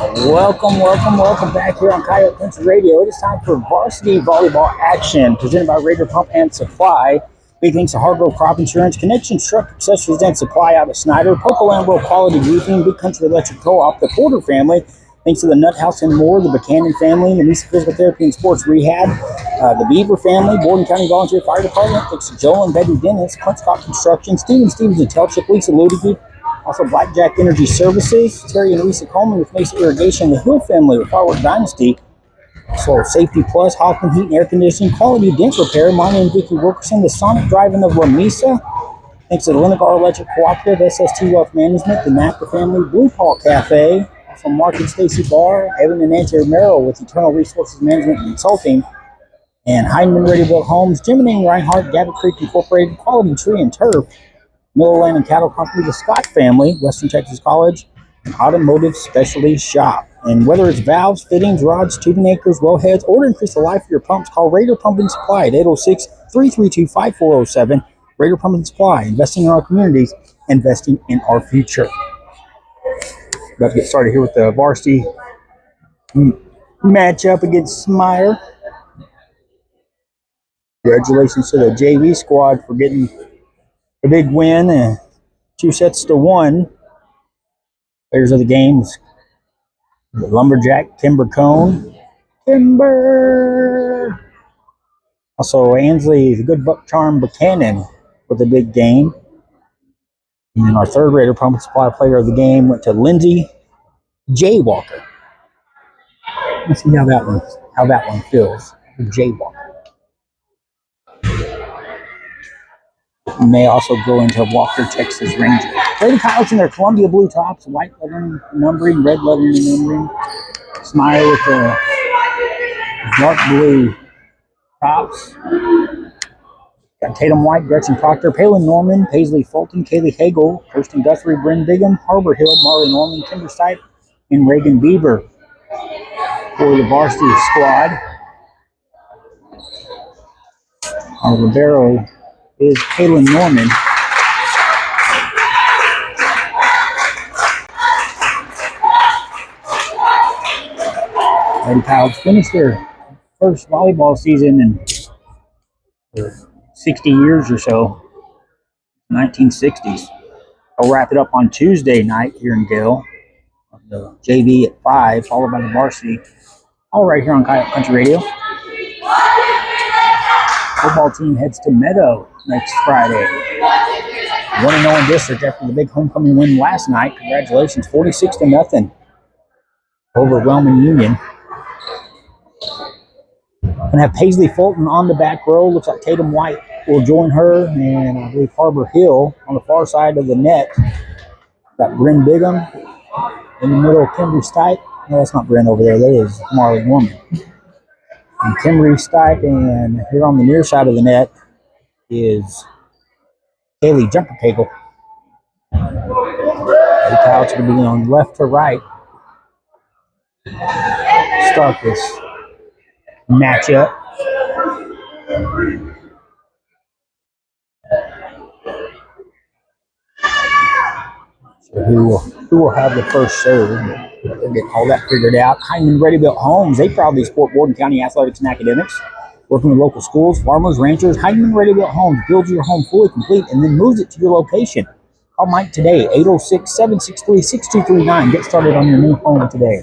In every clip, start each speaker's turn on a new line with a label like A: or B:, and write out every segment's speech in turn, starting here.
A: Welcome back here on Coyote Country Radio. It is time for varsity volleyball action presented by Raider Pump and Supply. Big thanks to Hardgrove Crop Insurance, Connection Truck Accessories and Supply out of Snyder, Poco Lambo Quality Roofing, Big Country Electric Co-op, the Porter family. Thanks to the Nut House and More, the Buchanan family, the Mesa Physical Therapy and Sports Rehab, the Beaver family, Borden County Volunteer Fire Department. Thanks to Joel and Betty Dennis, Kunstcott Construction, Steven Stevens and Telchip, Lisa Ludicky. Also, Blackjack Energy Services, Terry and Lisa Coleman with Mesa Irrigation, the Hill family with Firework Dynasty. Also, Safety Plus, Hoffman Heat and Air Conditioning, Quality Dent Repair, Monty and Vicky Wilkerson, the Sonic Drive-In of La Mesa. Thanks to the Lenegar Electric Cooperative, SST Wealth Management, the Napa family, Blue Paul Cafe. Also, Mark and Stacy Barr, Evan and Nancy Romero with Eternal Resources Management and Consulting. And Heinemann Ready Built Homes, Jim and Reinhardt, Gabbett Creek Incorporated, Quality Tree and Turf. Miller Land and Cattle Company, the Scott family, Western Texas College, and Automotive Specialty Shop. And whether it's valves, fittings, rods, tubing anchors, wellheads, or to increase the life of your pumps, call Raider Pump and Supply at 806-332-5407. Raider Pump and Supply, investing in our communities, investing in our future. About to get started here with the varsity matchup against Smyer. Congratulations to the JV squad for getting a big win, 2-1. Players of the games: the Lumberjack, Kimber Cone. Also, Ansley, the Good Buck Charm Buchanan with a big game. And our third Raider Pump and Supply player of the game went to Lindsay J. Walker. Let's see how that one feels. J. Walker. You may also go into Walker, Texas Ranger. Lady Coyotes in their Columbia blue tops, white lettering numbering, red lettering numbering. Smyer with the dark blue tops. Got Tatum White, Gretchen Proctor, Palin Norman, Paisley Fulton, Kaylee Hagel, Kirsten Guthrie, Bryn Bigham, Harbor Hill, Marley Norman, Kimber Stipe, and Reagan Beaver for the varsity squad. Our libero is Kaylin Norman. Lady Coyotes finished their first volleyball season in 60 years or so, 1960s. I'll wrap it up on Tuesday night here in Gale. The JV at 5, followed by the varsity. All right here on Coyote Country Radio. Football team heads to Meadow next Friday. 1-0 in district after the big homecoming win last night. Congratulations, 46-0 over Wellman Union. Gonna have Paisley Fulton on the back row. Looks like Tatum White will join her, and I believe Harbor Hill on the far side of the net. Got Bryn Bigham in the middle, Kimberly Stipe. No, that's not Bryn over there. That is Marley Norman. And Kimberly Stipe, and here on the near side of the net is Haley Jumperkegel. The Coyotes will be on left to right. Start this matchup. So who will have the first serve? They'll get all that figured out. Heinemann Ready Built Homes, they proudly support Borden County athletics and academics. Working with local schools, farmers, ranchers, Heinemann Ready Built Homes builds your home fully complete and then moves it to your location. Call Mike today, 806-763-6239. Get started on your new home today.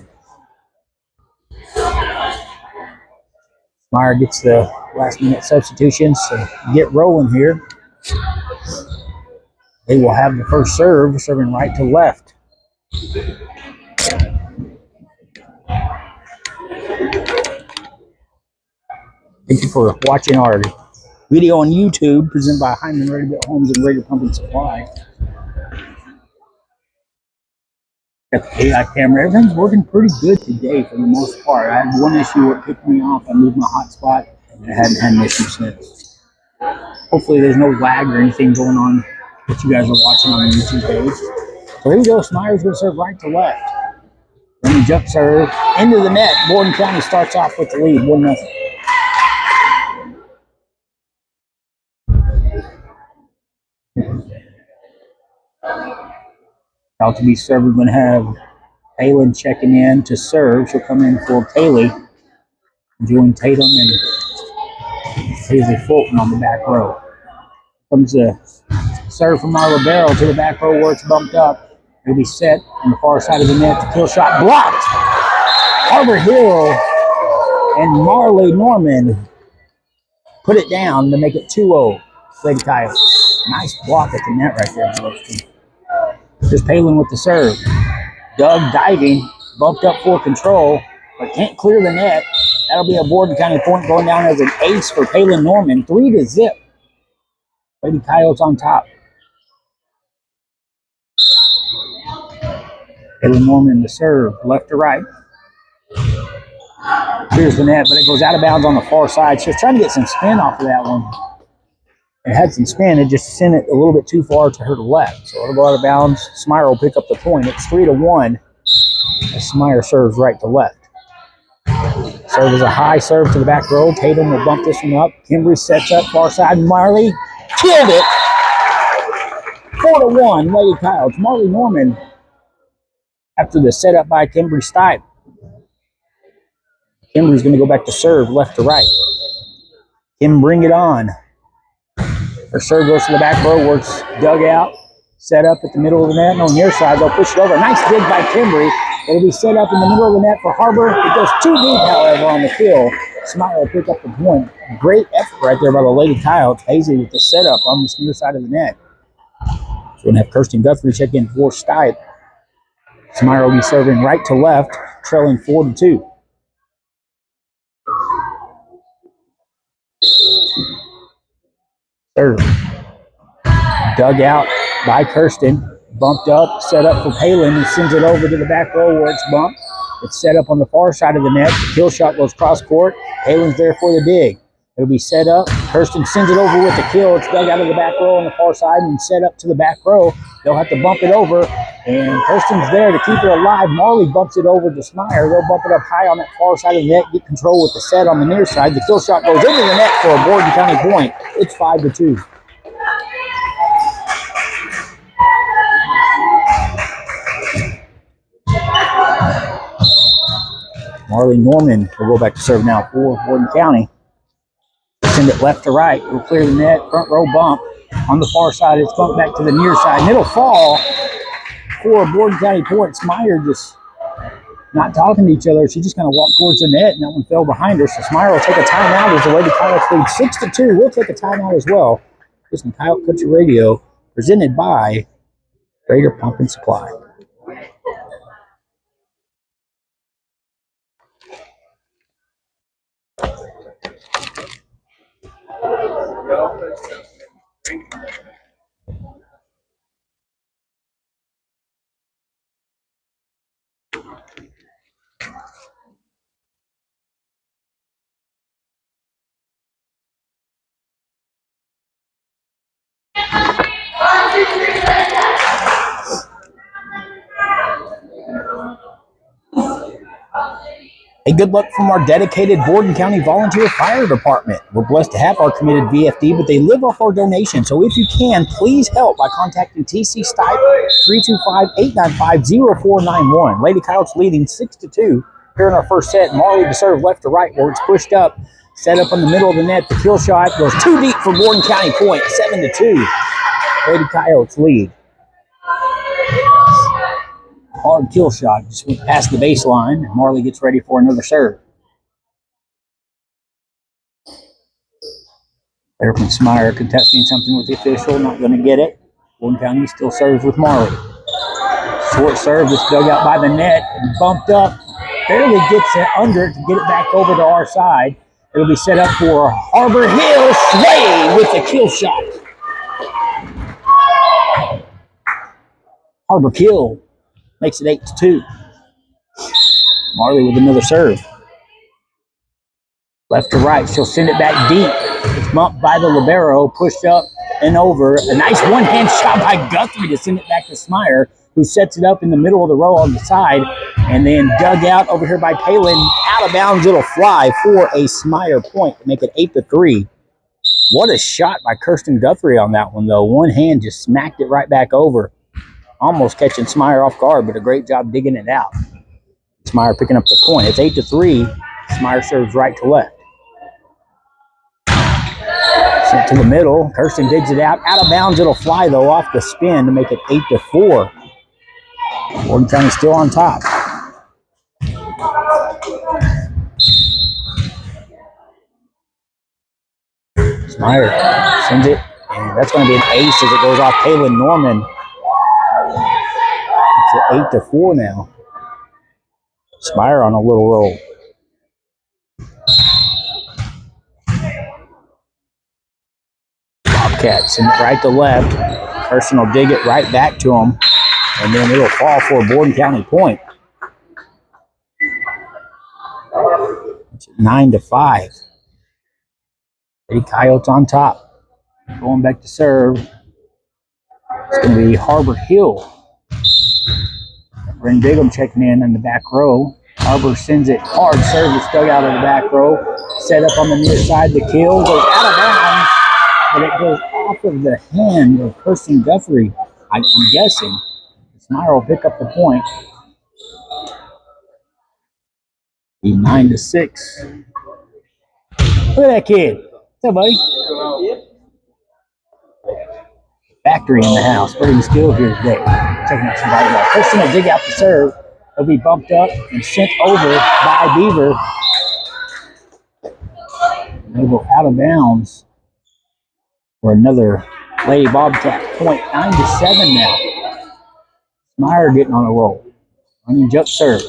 A: Smyer gets the last-minute substitutions to get rolling here. They will have the first serve, serving right to left. Thank you for watching our video on YouTube, presented by Heinemann Ready Built Homes and Raider Pump and Supply. Got the AI camera. Everything's working pretty good today for the most part. I had one issue where it kicked me off. I moved my hotspot, and I hadn't had an issue since. Hopefully there's no lag or anything going on that you guys are watching on the YouTube page. So here we go. Smyer's going to serve right to left. Then the jump serve into the net. Borden County starts off with the lead, 1-0. Out to be served, we're going to have Palin checking in to serve. She'll come in for Kaylee. Join Tatum and Haley Fulton on the back row. Comes the serve from our libero to the back row where it's bumped up. It'll be set on the far side of the net. The kill shot blocked. Harbor Hill and Marley Norman put it down to make it 2-0. Lady Coyotes. Nice block at the net right there. Just Palin with the serve. Doug diving, bumped up for control, but can't clear the net. That'll be a Borden County point going down as an ace for Palin Norman. 3-0. Lady Coyotes on top. Palin Norman the serve, left to right. Here's the net, but it goes out of bounds on the far side. She was trying to get some spin off of that one. It had some spin, it just sent it a little bit too far to her left. So it'll go out of bounds. Smyer will pick up the point. It's 3-1 as Smyer serves right to left. Serve is a high serve to the back row. Tatum will bump this one up. Kimbry sets up far side. Marley killed it. 4-1, Lady Coyotes. Marley Norman after the setup by Kimbry Stipe. Kimbry's going to go back to serve left to right. Kim, bring it on. Her serve goes to the back row, works dug out, set up at the middle of the net, and on the near side, they'll push it over. Nice dig by Kimbry. It'll be set up in the middle of the net for Harbor. It goes too deep, however, on the kill. Smyer will pick up the point. Great effort right there by the Lady Coyotes. Hazy with the setup on this near side of the net. So we're going to have Kirsten Guthrie check in for Stipe. Smyer will be serving right to left, trailing 4-2. Serve. Dug out by Kirsten. Bumped up, set up for Palin, and sends it over to the back row where it's bumped. It's set up on the far side of the net. The kill shot goes cross court. Palin's there for the dig. It'll be set up. Kirsten sends it over with the kill. It's dug out of the back row on the far side and set up to the back row. They'll have to bump it over, and Kirsten's there to keep it alive. Marley bumps it over to Smyer. They'll bump it up high on that far side of the net, get control with the set on the near side. The kill shot goes into the net for a Borden County point. It's 5-2. Marley Norman will go back to serve now for Borden County. Send it left to right. It'll clear the net. Front row bump. On the far side, it's bumped back to the near side. And it'll fall for a Borden County point. Smyer just not talking to each other. She just kind of walked towards the net, and that one fell behind her. So Smyer will take a timeout as the Lady Coyotes lead 6-2. We'll take a timeout as well. This is Coyote Country Radio, presented by Raider Pump and Supply. Hey, good luck from our dedicated Borden County Volunteer Fire Department. We're blessed to have our committed VFD, but they live off our donations. So if you can, please help by contacting TC Stipe 325-895-0491. Lady Coyotes leading 6-2 here in our first set. Marley to serve left to right where it's pushed up. Set up in the middle of the net. The kill shot goes too deep for Borden County point. 7-2. Lady Coyotes lead. Hard kill shot. Just went past the baseline. Marley gets ready for another serve. There from Smyer contesting something with the official. Not going to get it. Borden County still serves with Marley. Short serve that's dug out by the net and bumped up. Barely gets it under it to get it back over to our side. It'll be set up for Harbor Hill. Sway with the kill shot. Harbor Hill makes it 8-2. Marley with another serve. Left to right. She'll send it back deep. It's bumped by the libero, pushed up and over. A nice one-hand shot by Guthrie to send it back to Smyer, who sets it up in the middle of the row on the side, and then dug out over here by Palin. Out of bounds, it'll fly for a Smyer point to make it 8-3. What a shot by Kirsten Guthrie on that one, though. One hand just smacked it right back over. almost catching Smyer off guard, but a great job digging it out. Smyer picking up the point. It's 8-3. Smyer serves right to left. Sent to the middle. Kirsten digs it out. Out of bounds, it'll fly, though, off the spin to make it 8-4. Borden County still on top. Smyer sends it, and that's going to be an ace as it goes off Kaylin Norman. It's 8-4 now. Smyer on a little roll. Bobcats send it right to left. Kirsten will dig it right back to him, and then it'll fall for a Borden County point. It's 9-5. Lady Coyotes on top. Going back to serve. It's going to be Harbor Hill. Bryn Bigham checking in the back row. Harbor sends it hard. Service dug out of the back row. Set up on the near side. The kill goes out of bounds, but it goes off of the hand of Kirsten Guthrie, I'm guessing. Smyer will pick up the point. Be 9-6. Look at that kid. What's up, buddy? Factory in the house. Pretty skilled here today. Checking out some volleyball. Kirsten will dig out the serve. It'll be bumped up and sent over by Beaver. They'll go out of bounds for another Lady Bobcat point. 9-7 now. Smyer getting on a roll. Running jump serve.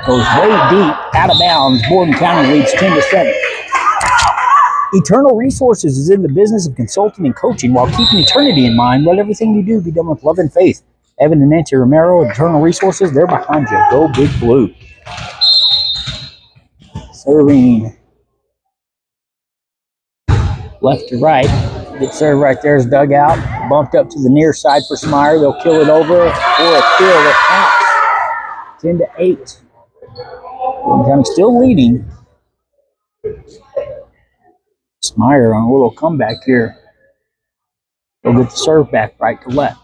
A: Goes way deep, out of bounds. Borden County leads 10-7. Eternal Resources is in the business of consulting and coaching while keeping eternity in mind. Let everything you do be done with love and faith. Evan and Nancy Romero, Eternal Resources, they're behind you. Go Big Blue. Serving left to right. Get served right there is dug out. Bumped up to the near side for Smyer. They'll kill it over for a kill that counts. 10-8. Borden County still leading. Smyer on a little comeback here. They'll get the serve back right to left.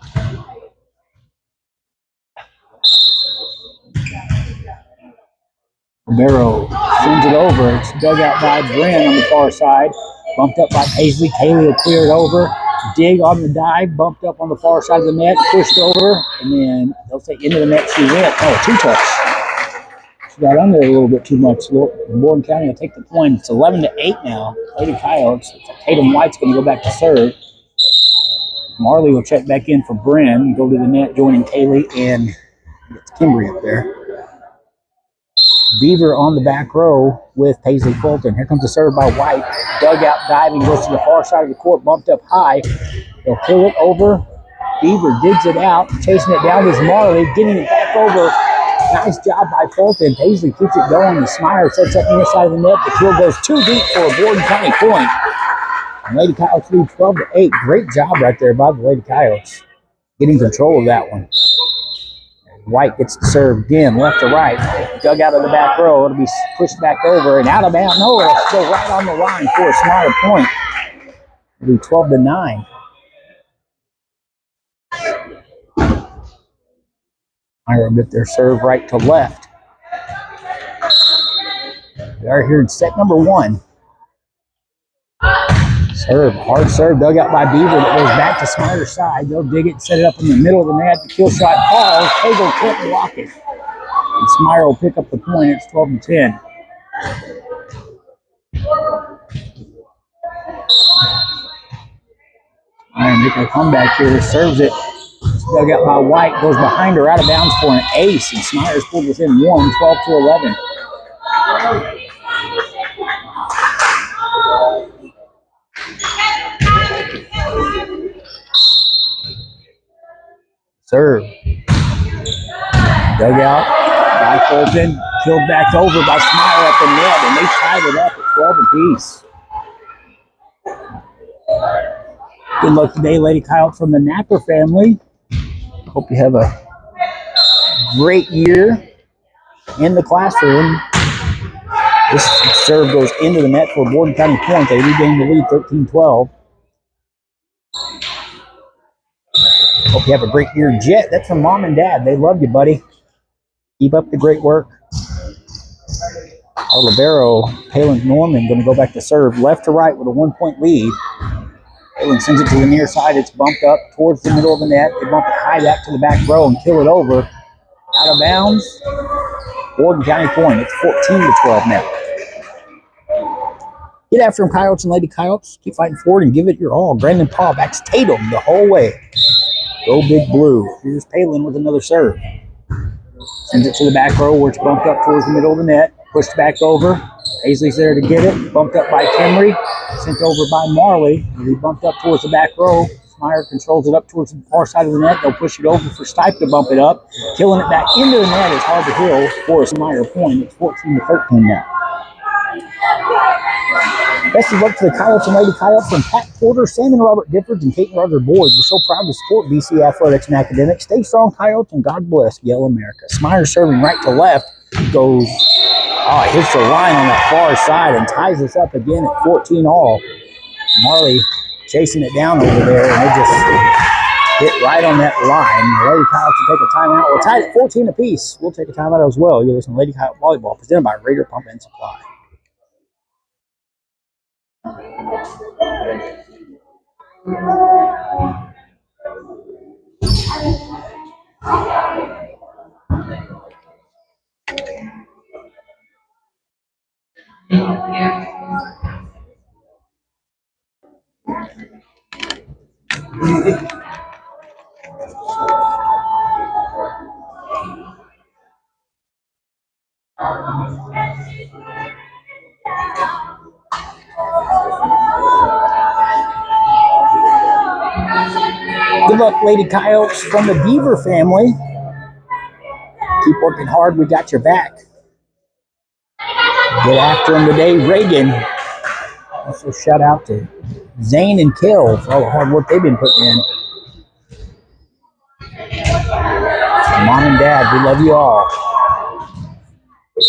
A: Romero sends it over. It's dug out by Bryn on the far side. Bumped up by Paisley. Kaylee will clear it over. Dig on the dive. Bumped up on the far side of the net. Pushed over. And then they'll say into the net she went. Oh, two-touch. She got under a little bit too much. Borden County will take the point. It's 11-8 now. Lady Coyotes. Tatum White's going to go back to serve. Marley will check back in for Bryn. Go to the net, joining Kaylee and Kimberly up there. Beaver on the back row with Paisley Fulton. Here comes the serve by White. Dug out, diving, goes to the far side of the court, bumped up high. They'll kill it over. Beaver digs it out. Chasing it down is Marley, getting it back over. Nice job by Fulton. Paisley keeps it going. The Smyer sets up near side of the net. The kill goes too deep for a Borden County point. And Lady Coyotes lead 12-8. Great job right there by the Lady Coyotes. Getting control of that one. White gets the serve again, left to right. Dug out of the back row. It'll be pushed back over and out of bounds. No, it'll go right on the line for a Smyer point. It'll be 12-9. Smyer will get their serve right to left. We are here in set number 1. Serve, hard serve, dug out by Beaver that goes back to Smyer's side. They'll dig it, set it up in the middle of the net. The kill shot falls. Cagle can't block it. And Smyer will pick up the point. It's 12-10. Smyer making a comeback here. Serves it. It's dug out by White. Goes behind her, out of bounds for an ace. And Smyer's pulled within 1, 12-11. Serve. Dug out by Fulton. Killed back over by Smyer at the net, and they tied it up at 12 apiece. Good luck today, Lady Coyotes from the Napper family. Hope you have a great year in the classroom. This serve goes into the net for Borden County point. They regain the lead 13-12. Hope you have a great year, Jet. That's from Mom and Dad. They love you, buddy. Keep up the great work. Our libero, Palin Norman, going to go back to serve left to right with a 1-point lead. Palin sends it to the near side. It's bumped up towards the middle of the net. They bump it high back to the back row and kill it over. Out of bounds. Borden County point. It's 14-12 now. Get after them, Coyotes and Lady Coyotes. Keep fighting forward and give it your all. Brandon Paul backs Tatum the whole way. Go Big Blue. Here's Palin with another serve. Sends it to the back row where it's bumped up towards the middle of the net. Pushed back over. Paisley's there to get it. Bumped up by Kimry. Sent over by Marley. He bumped up towards the back row. Smyer controls it up towards the far side of the net. They'll push it over for Stipe to bump it up. Killing it back into the net is Harbor Hill for a Smyer point. It's 14-13 now. Best of luck to the Coyotes and Lady Coyotes from Pat Porter, Sam and Robert Giffords, and Kate and Roger Boyd. We're so proud to support BC Athletics and Academics. Stay strong, Coyotes, and God bless Yell America. Smyer serving right to left goes, hits the line on that far side and ties us up again at 14 all. Marley chasing it down over there, and they just hit right on that line. The Lady Coyotes will take a timeout. We're tied at 14 apiece. We'll take a timeout as well. You're listening to Lady Coyote Volleyball, presented by Raider Pump and Supply. Good luck, Lady Coyotes from the Beaver family. Keep working hard. We got your back. Get after them today, Reagan. Also, shout out to Zane and Kel for all the hard work they've been putting in. Mom and Dad, we love you all.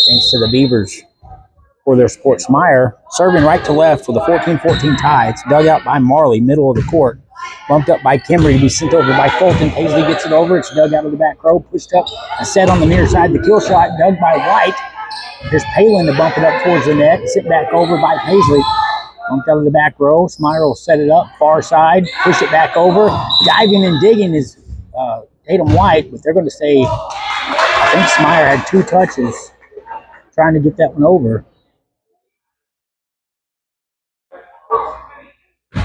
A: Thanks to the Beavers for their support. Smyer serving right to left with a 14-14 tie. It's dug out by Marley, middle of the court. Bumped up by Kimry to be sent over by Fulton. Paisley gets it over. It's dug out of the back row, pushed up and set on the near side. The kill shot dug by White. Here's Palin to bump it up towards the net. Sit back over by Paisley. Bumped out of the back row. Smyer will set it up, far side, push it back over. Diving and digging is Tatum White, but they're going to say, I think Smyer had 2 touches trying to get that one over.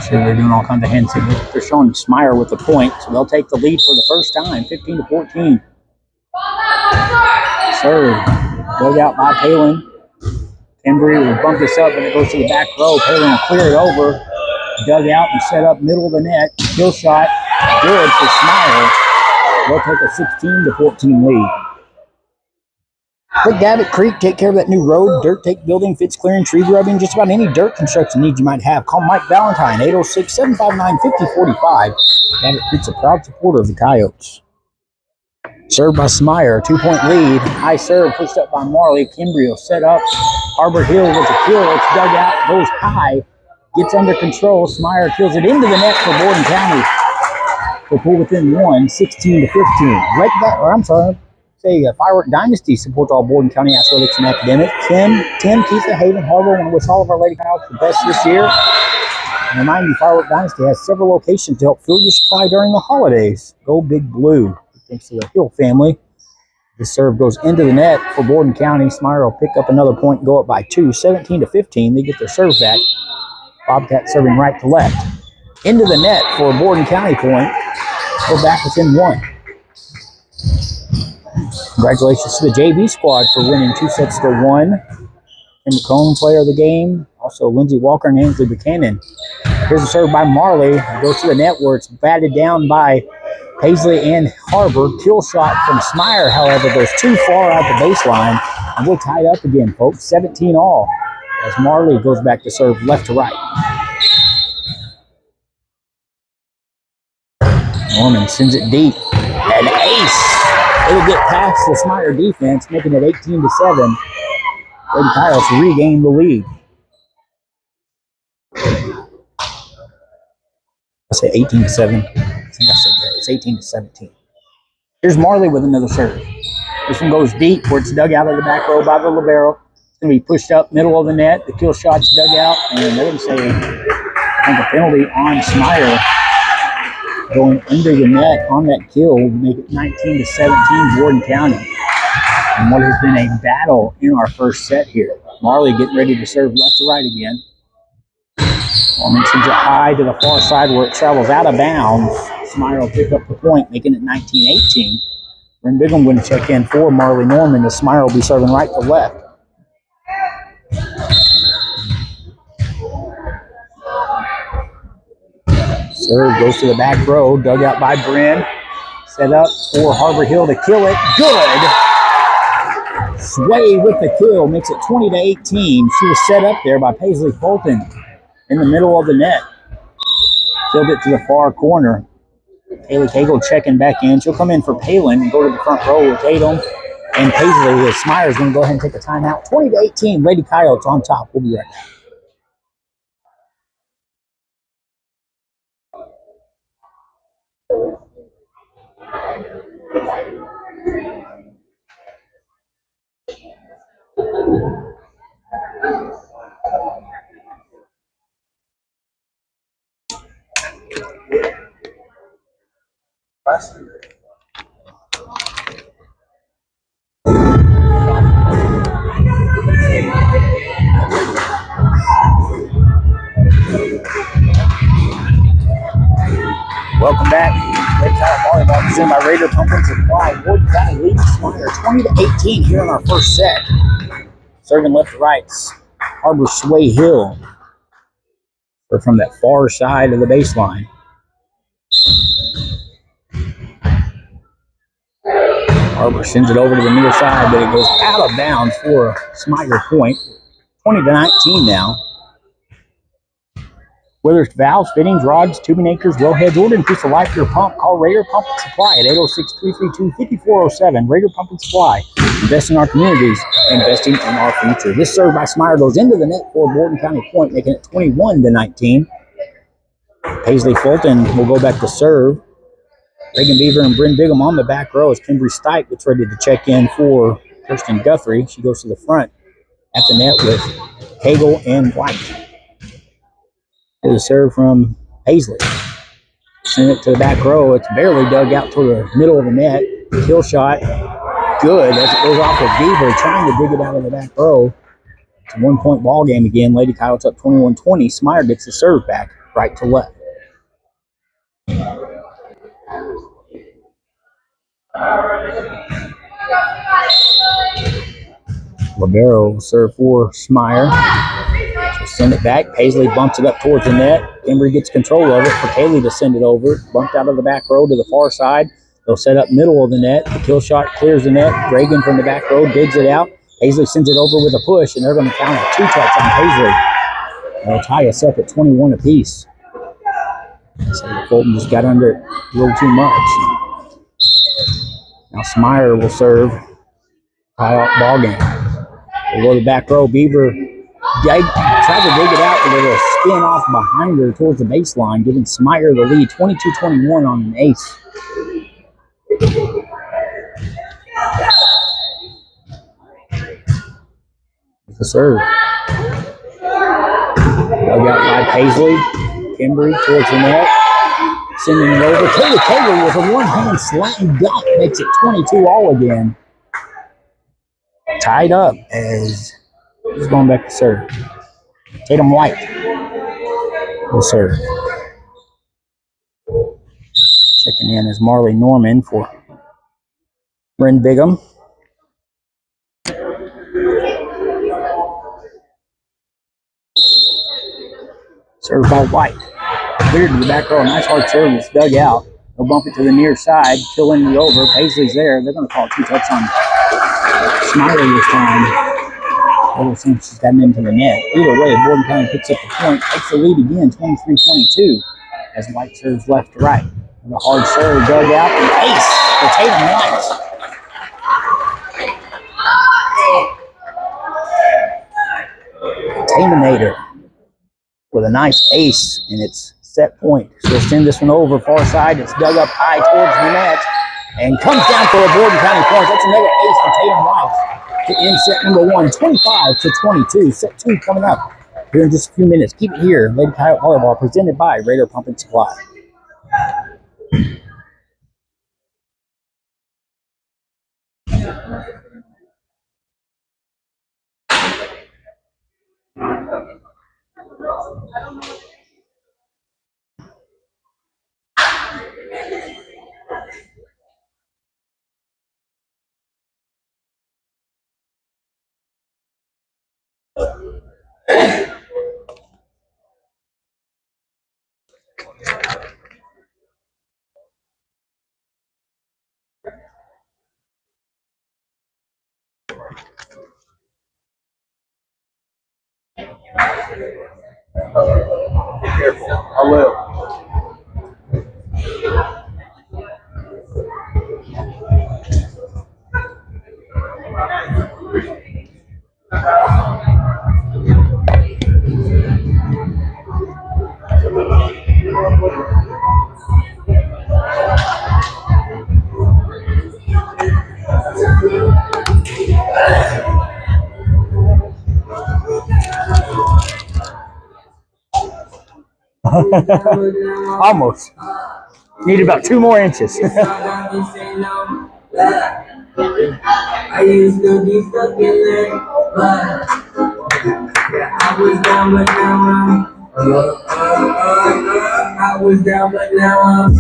A: So they're doing all kinds of hand signals. They're showing Smyer with the point, so they'll take the lead for the first time, 15-14. Serve, dug out by Palin. Embry will bump this up, and it goes to the back row. Palin will clear it over, dug out and set up middle of the net. Kill shot, good for Smyer. They'll take a 16-14 lead. Let Gavitt Creek take care of that new road, dirt take building, fence clearing, tree grubbing, just about any dirt construction needs you might have. Call Mike Valentine, 806-759-5045. Gavitt Creek's a proud supporter of the Coyotes. Served by Smyer, 2-point lead. High serve pushed up by Marley. Kimbrey will set up. Harbor Hill with a kill. It's dug out, goes high, gets under control. Smyer kills it into the net for Borden County. They'll pull within 16-15. Firework Dynasty supports all Borden County athletics and academics. Tim, Keitha, Haven, Harville, and wish all of our Lady Coyotes the best this year. And remind you, Firework Dynasty has several locations to help fill your supply during the holidays. Go Big Blue. Thanks to the Hill family. This serve goes into the net for Borden County. Smyer will pick up another point and go up by 2, 17-15. They get their serve back. Bobcat serving right to left. Into the net for a Borden County point. Go back within 1. Congratulations to the JV squad for winning 2-1. Tim McComb, player of the game. Also, Lindsey Walker and Ainsley Buchanan. Here's a serve by Marley. It goes to the net where it's batted down by Paisley and Harbor. Kill shot from Smyer, however, goes too far out the baseline. And we're tied up again, folks. 17 all. As Marley goes back to serve left to right. Norman sends it deep. An ace. It'll get past the Smyer defense, making it 18-7. Lady Coyotes regain the lead. I say 18-7. think I said that. It's 18-17. Here's Marley with another serve. This one goes deep towards dug out of the back row by the libero. It's going to be pushed up middle of the net. The kill shot's dug out, and they're going to say, I think, a penalty on Smyer going under the net on that kill to make it 19-17 Borden County. And what has been a battle in our first set here. Marley getting ready to serve left to right again. Norman sends it high to the far side where it travels out of bounds. Smyer will pick up the point, making it 19-18. Bryn Bigham going to check in for Marley Norman. The Smyer will be serving right to left. Serve goes to the back row, dug out by Bryn. Set up for Harbor Hill to kill it. Good! Sway with the kill, makes it 20-18. She was set up there by Paisley Fulton in the middle of the net. Killed it to the far corner. Haley Cagle checking back in. She'll come in for Palin and go to the front row with Tatum and Paisley. Smyer's going to go ahead and take a timeout. 20-18. Lady Coyotes on top. We'll be right back. Welcome back. Red Tide Volleyball presented by Raider Pump and Supply. Borden County leads Smyer 20-18 here in our first set. Serving left to right, Harbor Sway Hill. Or from that far side of the baseline. Harbor sends it over to the near side, but it goes out of bounds for a Smyer point. 20-19 now. Whether it's valves, fittings, rods, tubing anchors, wellheads, or to increase the life of your pump, call Raider Pump and Supply at 806-332-5407. Raider Pump and Supply. Investing in our communities, investing in our future. This serve by Smyer goes into the net for Borden County point, making it 21-19. Paisley Fulton will go back to serve. Reagan Beaver and Bryn Bigham on the back row as Kimberly Stike gets ready to check in for Kirsten Guthrie. She goes to the front at the net with Cagle and White. There's a serve from Paisley. Send it to the back row. It's barely dug out to the middle of the net. Kill shot. Good as it goes off of Beaver, trying to dig it out of the back row. It's a 1-point ball game again. Lady Coyotes up 21-20. Smyer gets the serve back right to left. Libero will serve for Smyer. She'll send it back. Paisley bumps it up towards the net. Embry gets control of it for Kaylee to send it over. Bumped out of the back row to the far side. They'll set up middle of the net. The kill shot clears the net. Reagan from the back row digs it out. Paisley sends it over with a push, and they're going to count a 2-touch on Paisley. They'll tie us up at 21 apiece. So Fulton just got under it a little too much. Now Smyer will serve. Tie-up ball game. We'll go to the back row. Beaver tried to dig it out, but it'll spin off behind her towards the baseline, giving Smyer the lead, 22-21 on an ace. The serve. Dug out by Paisley. Kimberly towards the net. Sending it over. Kaylee Cagle with a one-hand slam dunk makes it 22 all again. Tied up as he's going back to serve. Tatum White will serve. Checking in is Marley Norman for Bryn Bigham. Served by White. Cleared to the back row. Nice hard serve. It's dug out. They'll bump it to the near side. Killing the over. Paisley's there. They're going to call 2 touch on Smyer this time. Little seems she's gotten into the net. Either way, Borden County picks up the point. Takes the lead again, 23-22, as White serves left to right. And a hard serve dug out. And ace for Tatum White. Taminator with a nice ace, and it's set point. So we'll send this one over far side. It's dug up high towards the net and comes down for a Borden County point. That's another ace for Tatum White to end set number 1, 25-22. Set 2 coming up here in just a few minutes. Keep it here. Lady Coyote Volleyball presented by Raider Pump and Supply.
B: Be careful. I will.
A: Almost. Need about 2 more inches.
C: I used to be stuck in there, but I was down, but now I was down, but now I'm.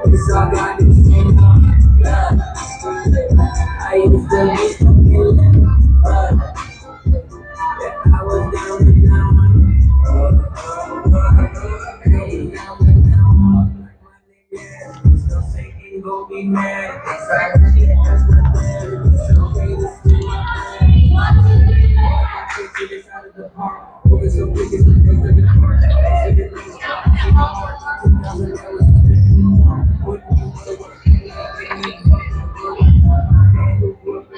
C: It's all got this thing on. I used to be stuck in there, but I was down, but now I'm. Don't say ain't gon' be mad. That's my dad. It's okay to see my I take this out of the park. Moving so quick it's the place of the park.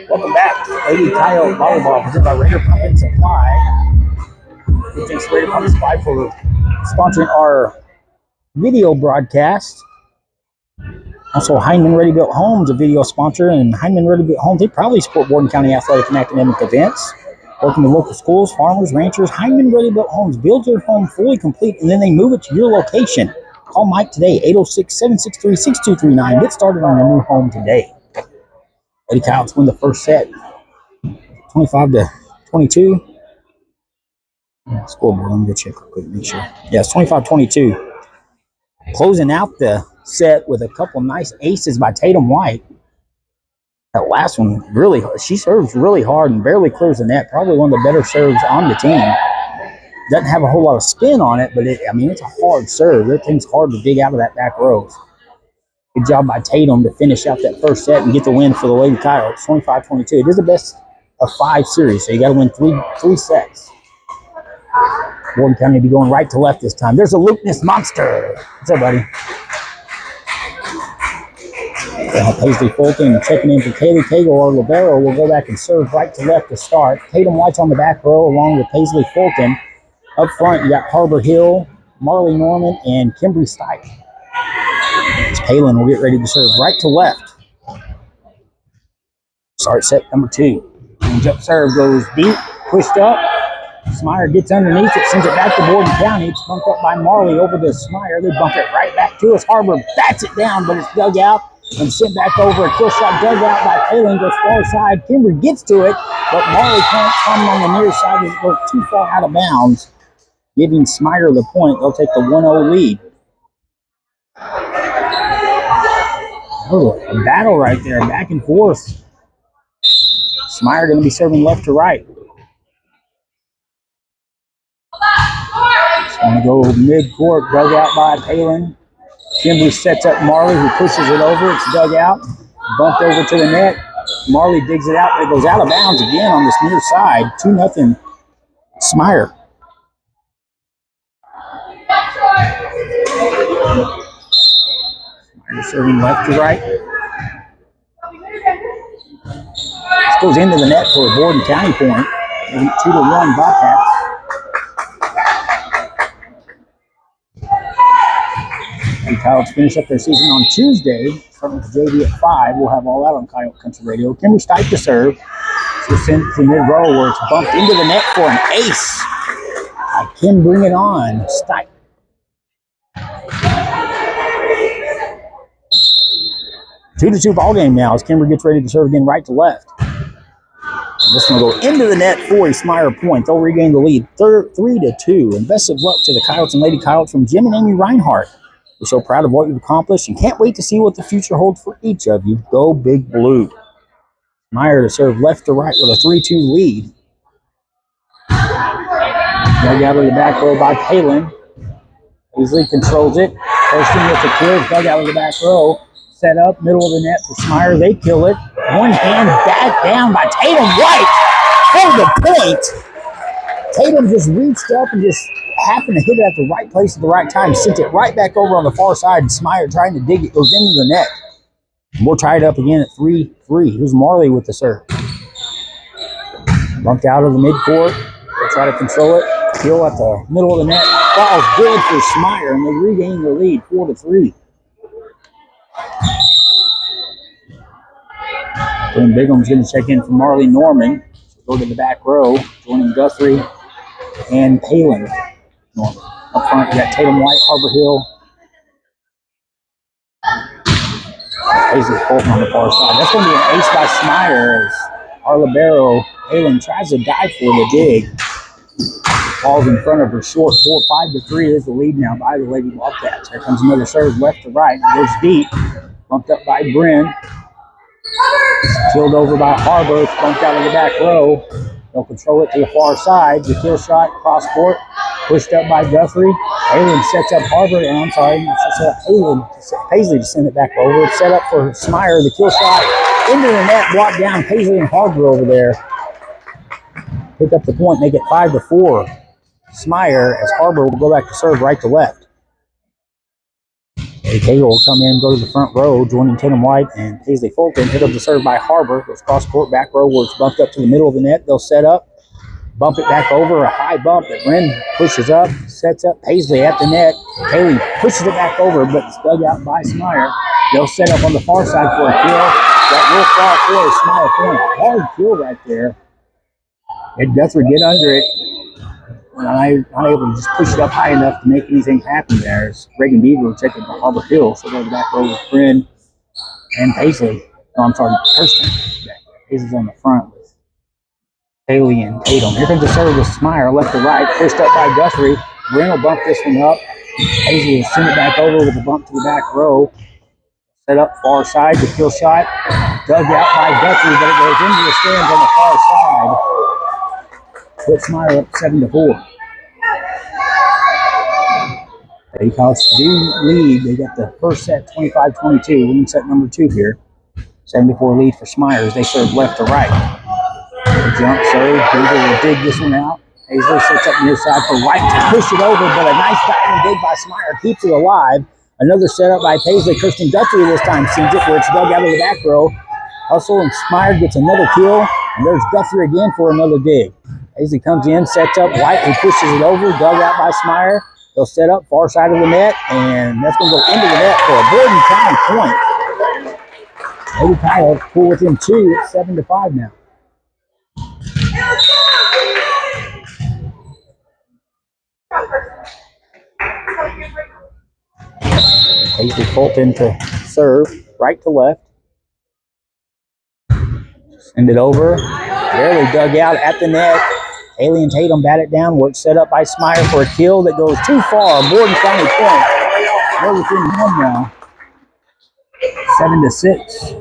A: Welcome back to Lady Coyote Volleyball presented by Raider Pump and Supply. Thanks to Raider Pump and Supply for sponsoring our video broadcast. Also, Heinemann Ready Built Homes, a video sponsor, and Heinemann Ready Built Homes, they probably support Borden County athletic and academic events. Working with local schools, farmers, ranchers, Heinemann Ready Built Homes builds your home fully complete, and then they move it to your location. Call Mike today, 806-763-6239. Get started on your new home today. Lady Coyotes win the first set, 25-22. Scoreboard, let me go check real quick, make sure. Yeah, it's 25-22. Closing out the set with a couple nice aces by Tatum White. That last one, really, she serves really hard and barely clears the net. Probably one of the better serves on the team. Doesn't have a whole lot of spin on it, but it's a hard serve. That thing's hard to dig out of that back row. Good job by Tatum to finish out that first set and get the win for the Lady Coyotes, 25-22. It is the best of 5 series, so you got to win three sets. Borden County will be going right to left this time. There's a Lukeness monster. What's up, buddy? Paisley Fulton checking in for Kaylee Cagle. Our libero will go back and serve right to left to start. Tatum White's on the back row along with Paisley Fulton. Up front, you got Harbor Hill, Marley Norman, and Kimbry Stipe. Palin will get ready to serve right to left. Start set number 2. And jump serve goes deep, pushed up. Smyer gets underneath it, sends it back to Borden County. It's bumped up by Marley over to Smyer. They bump it right back to us. Harbor bats it down, but it's dug out and sent back over. A kill shot dug out by Palin, goes far side. Kimber gets to it, but Marley can't come on the near side. It goes too far out of bounds, giving Smyer the point. They'll take the 1-0 lead. Oh, a battle right there, back and forth. Smyer going to be serving left to right. It's going to go mid-court, dug out by Palin. Kimberly sets up Marley, who pushes it over. It's dug out, bumped over to the net. Marley digs it out, but it goes out of bounds again on this near side. 2-0 Smyer. Smyer serving left to right. This goes into the net for a Borden County point. 2-1 Bobcats. Coyotes finish up their season on Tuesday, starting with the JV at 5. We'll have all that on Coyote Country Radio. Kimber Stipe to serve. So sent to mid-row where it's bumped into the net for an ace. Kim bring it on. Stipe. 2-2 ball game now as Kimber gets ready to serve again right to left. And this one will go into the net for a Smyer point. They'll regain the lead 3-2. And best of luck to the Coyotes and Lady Coyotes from Jim and Amy Reinhardt. We're so proud of what you've accomplished and can't wait to see what the future holds for each of you. Go Big Blue. Smyer to serve left to right with a 3-2 lead. Dug out of the back row by Palin. Easily controls it. Posting with the kill. Dug out of the back row. Set up, middle of the net for Smyer. They kill it. One hand back down by Tatum White for the point. Tatum just reached up and just happened to hit it at the right place at the right time. Sent it right back over on the far side. And Smyer trying to dig it. Goes into the net. And we're tied up again at 3-3. Here's Marley with the serve. Bumped out of the midcourt. They try to control it. Kill at the middle of the net. Falls good for Smyer, and they regain the lead 4-3. Then Bigham's going to check in for Marley Norman. So go to the back row, joining Guthrie and Palin. Norman. Up front, you got Tatum White, Harbor Hill. Paisley Fulton on the far side. That's going to be an ace by Smyer as our libero, Palin, tries to dive for the dig. Falls in front of her short. 4-5-3 is the lead now by the Lady Wildcats. Here comes another serve left to right. Goes deep. Bumped up by Bryn. Killed over by Harbor. It's bumped out of the back row. They'll control it to the far side. The kill shot cross court. Pushed up by Guthrie. Palin sets up Harbor. And I'm sorry, sets up Paisley to send it back over. It's set up for Smyer. The kill shot into the net. Blocked down. Paisley and Harbor over there. Pick up the point. Make it 5-4. Smyer as Harbor will go back to serve right to left. Taylor will come in, go to the front row, joining Tatum White and Paisley Fulton. Hit up the serve by Harbor. Goes cross court, back row where it's bumped up to the middle of the net. They'll set up, bump it back over, a high bump that Bryn pushes up, sets up Paisley at the net. Haley pushes it back over, but it's dug out by Smyer. They'll set up on the far side for a kill. That will fall for a Smyer point. Hard kill right there. And Guthrie get under it. Not able to just push it up high enough to make anything happen there. As Reagan Beaver will check it to Harbor Hill. So go to the back row with Bryn and Paisley. No, I'm sorry, Kirsten. Paisley's on the front with Haley and Tatum. Here comes the serve with Smyer, left to right, pushed up by Guthrie. Bryn will bump this one up. Paisley will send it back over with a bump to the back row. Set up far side, the kill shot. Dug out by Guthrie, but it goes into the stands on the far side. Put Smyer up 7-4. Lady Coyotes do lead. They got the first set 25-22. Winning set number 2 here. 7-4 lead for Smyer as they serve left to right. The jump serve. Paisley will dig this one out. Paisley sets up near side for White to push it over, but a nice diving dig by Smyer keeps it alive. Another setup by Paisley. Kirsten Guthrie this time sees it where it's dug out of the back row. Hustle and Smyer gets another kill, and there's Guthrie again for another dig. Paisley comes in, sets up White, who pushes it over, dug out by Smyer. They'll set up far side of the net, and that's going to go into the net for a Borden County point. Lady Coyotes pull within 2. It's 7-5 now. Paisley Fulton to serve, right to left. Send it over. Barely dug out at the net. Haley and Tatum bat it down where it's set up by Smyer for a kill that goes too far. Borden County point. They're within 1 now. 7-6.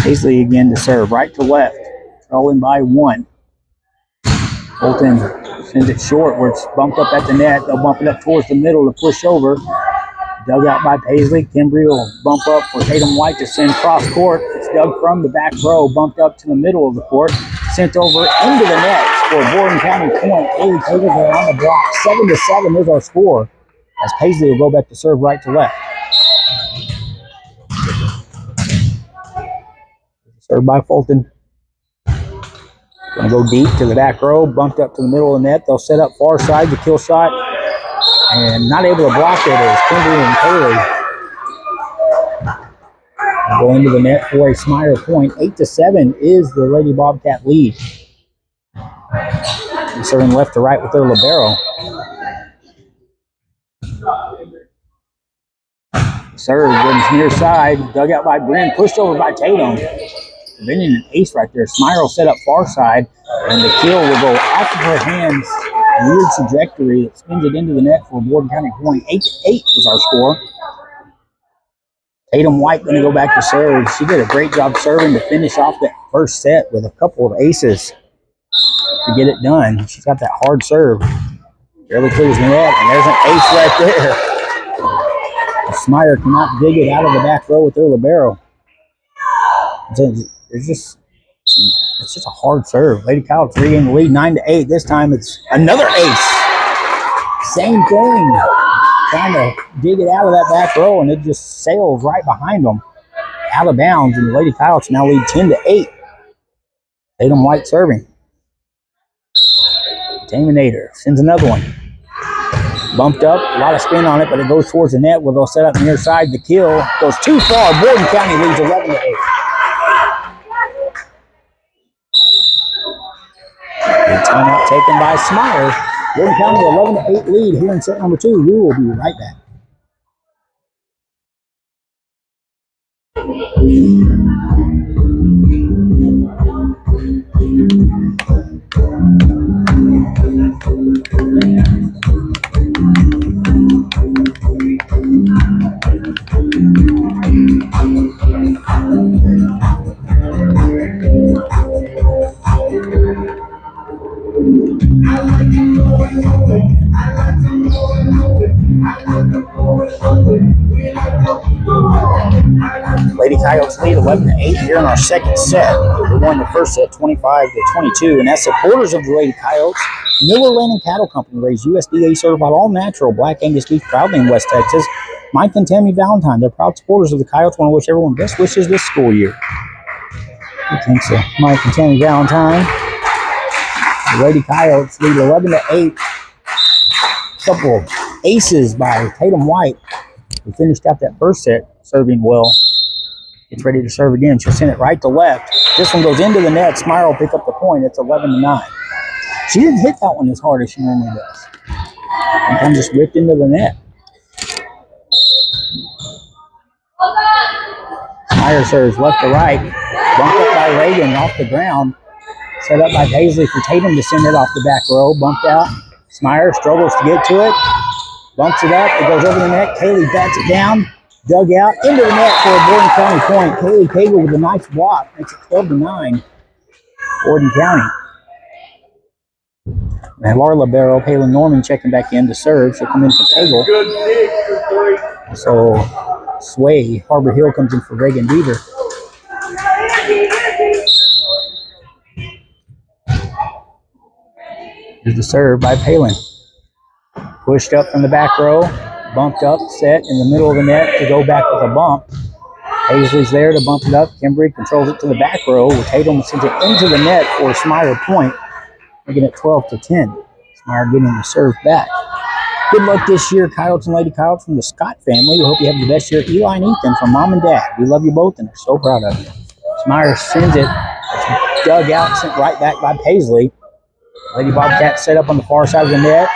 A: Paisley again to serve, right to left. Trolling by 1. Fulton sends it short where it's bumped up at the net. They'll bump it up towards the middle to push over. Dug out by Paisley. Kimbry will bump up for Tatum White to send cross court. It's dug from the back row, bumped up to the middle of the court, sent over into the net for Borden County point. Haley Taylor on the block. 7-7 is our score as Paisley will go back to serve right to left. Served by Fulton. Going to go deep to the back row, bumped up to the middle of the net. They'll set up far side, the kill shot. And not able to block it as Kimberly and Kaylee go into the net for a Smyer point. 8-7 is the Lady Bobcat lead. And serving left to right with their libero. Serve goes near side, dug out by Bryn, pushed over by Tatum. Preventing an ace right there. Smyer will set up far side, and the kill will go off of her hands. A weird trajectory that spins it into the net for a Borden County point. 8-8 is our score. Tatum White going to go back to serve. She did a great job serving to finish off that first set with a couple of aces to get it done. She's got that hard serve. Barely clears the net, and there's an ace right there. Smyer cannot dig it out of the back row with their libero. It's just a hard serve. Lady Coyotes regain the lead 9-8. This time it's another ace. Same thing. Trying to dig it out of that back row, and it just sails right behind them. Out of bounds, and the Lady Coyotes now lead 10-8. Tatum White serving. Taminator sends another one. Bumped up, a lot of spin on it, but it goes towards the net where they'll set up near side. The kill goes too far. Borden County leads 11-8. Good timeout taken by Smyer. Borden County 11-8 lead here in set number 2. We will be right back. Lady Coyotes lead 11-8 here in our second set. We won the first set 25-22, and as supporters of the Lady Coyotes, Miller Land and Cattle Company raised USDA certified all natural Black Angus beef proudly in West Texas. Mike and Tammy Valentine, they're proud supporters of the Coyotes. Want to wish everyone best wishes this school year. Thanks to Mike and Tammy Valentine. The Lady Coyotes lead 11-8. Couple of aces by Tatum White, who finished out that first set serving well. Gets ready to serve again. She'll send it right to left. This one goes into the net. Smyer will pick up the point. It's 11-9. She didn't hit that one as hard as she normally does. And kind of just whipped into the net. Smyer serves left to right. Bumped up by Reagan off the ground. Set up by Paisley for Tatum to send it off the back row. Bumped out. Smyer struggles to get to it. Bumps it up. It goes over the net. Kaylee bats it down. Dug out into the net for a Borden County point. Kaylee Cagle with a nice block. Makes it 12-9. Borden County. And Laura Libero, Palin Norman checking back in to serve. She'll come in for Cagle. So Sway, Harbor Hill comes in for Reagan Beaver. Here's the serve by Palin. Pushed up from the back row. Bumped up, set in the middle of the net to go back with a bump. Paisley's there to bump it up. Kimberly controls it to the back row. Tatum sends it into the net for a Smyer point, making it 12-10. Smyer getting the serve back. Good luck this year, Coyotes and Lady Coyotes from the Scott family. We hope you have the best year. Eli and Ethan from Mom and Dad. We love you both and are so proud of you. Smyer sends it. It's dug out, sent right back by Paisley. Lady Bobcat set up on the far side of the net.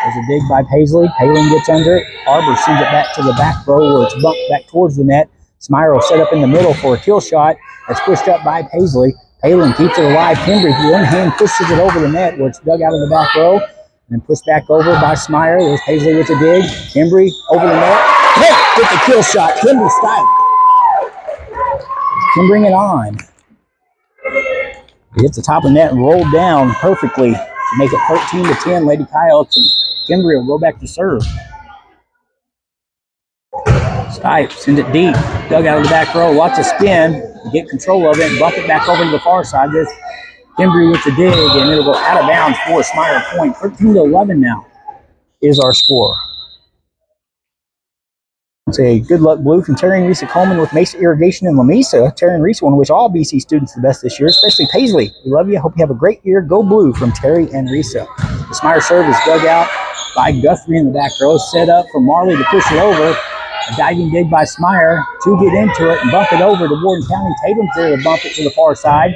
A: There's a dig by Paisley. Palin gets under it. Arbor sends it back to the back row where it's bumped back towards the net. Smyer will set up in the middle for a kill shot. That's pushed up by Paisley. Palin keeps it alive. Kimberly with one hand pushes it over the net where it's dug out of the back row. And then pushed back over by Smyer. There's Paisley with a dig. Kimberly over the net. Hit with the kill shot. Kimberly Stipe. Kim bring it on. He hit the top of the net and rolled down perfectly to make it 13-10. Lady Coyotes and Kimberly will go back to serve. Stipe sends it deep. Dug out of the back row. Lots of spin. Get control of it and bump it back over to the far side. There's Kimberly with the dig, and it'll go out of bounds for a Smyer point. 13-11 now is our score. It's a good luck blue from Terry and Risa Coleman with Mesa Irrigation in Lamesa. Terry and Risa want to wish all BC students the best this year, especially Paisley. We love you. Hope you have a great year. Go blue from Terry and Risa. The Smyer serve is dug out by Guthrie in the back row. Set up for Marley to push it over. A diving dig by Smyer to get into it and bump it over to Borden County. Tatum's there to bump it to the far side.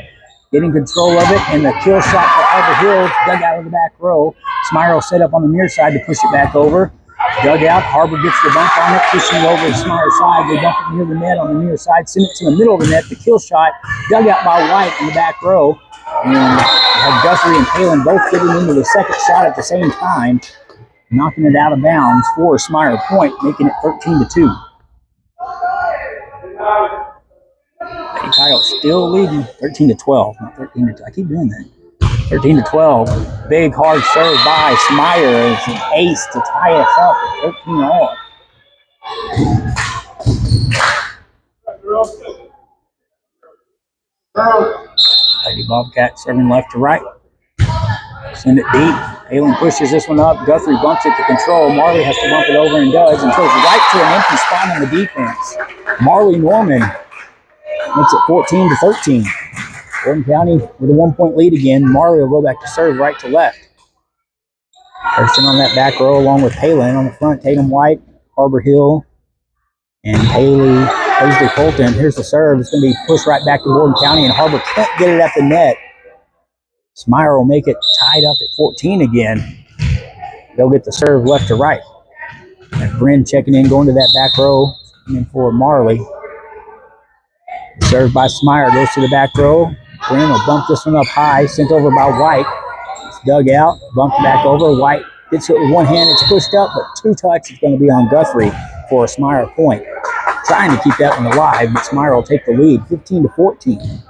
A: Getting control of it, and the kill shot for Harbor Hill, dug out of the back row. Smyer will set up on the near side to push it back over. Dug out, Harbor gets the bump on it, pushing it over to Smyer's side. They bump it near the net on the near side, send it to the middle of the net. The kill shot, dug out by White in the back row. And had Guthrie and Palin both getting into the second shot at the same time, knocking it out of bounds for Smyer Point, making it 13-2. Kyle still leading 13-12, not 13-2. I keep doing that. 13-12. Big hard serve by Smyer. It's an ace to tie us up at 13-all. Lady Bobcat serving left to right. Send it deep. Palin pushes this one up. Guthrie bumps it to control. Marley has to bump it over and does, and throws right to an empty spot on the defense. Marley Norman makes it 14-13. Borden County with a 1-point lead again. Marley will go back to serve right to left. Kirsten on that back row along with Palin on the front. Tatum White, Harbor Hill, and Paisley Fulton. Here's the serve. It's going to be pushed right back to Borden County, and Harbor can't get it at the net. Smyer will make it tied up at 14 again. They'll get the serve left to right. And Bryn checking in, going to that back row, in for Marley. Served by Smyer, goes to the back row. Bryn will bump this one up high, sent over by White. It's dug out, bumped back over. White gets it with one hand, it's pushed up, but two touch is going to be on Guthrie for a Smyer point. Trying to keep that one alive, but Smyer will take the lead, 15-14.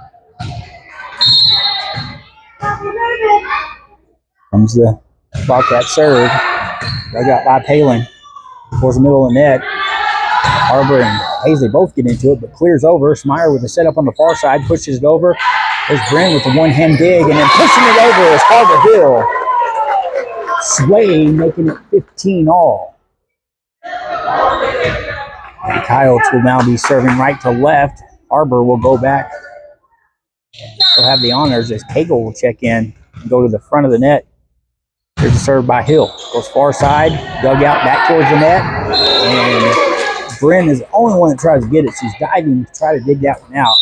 A: Comes the Bobcat serve. Dug out by Palin. Towards the middle of the net. Harbor and Paisley both get into it, but clears over. Smyer with the setup on the far side, pushes it over. There's Bryn with the one-hand dig, and then pushing it over is Harbor Hill. Sway making it 15-all. The Coyotes will now be serving right to left. Harbor will go back. They'll have the honors as Cagle will check in and go to the front of the net. Here's a serve by Hill. Goes far side, dug out back towards the net. And Bryn is the only one that tries to get it. She's diving to try to dig that one out.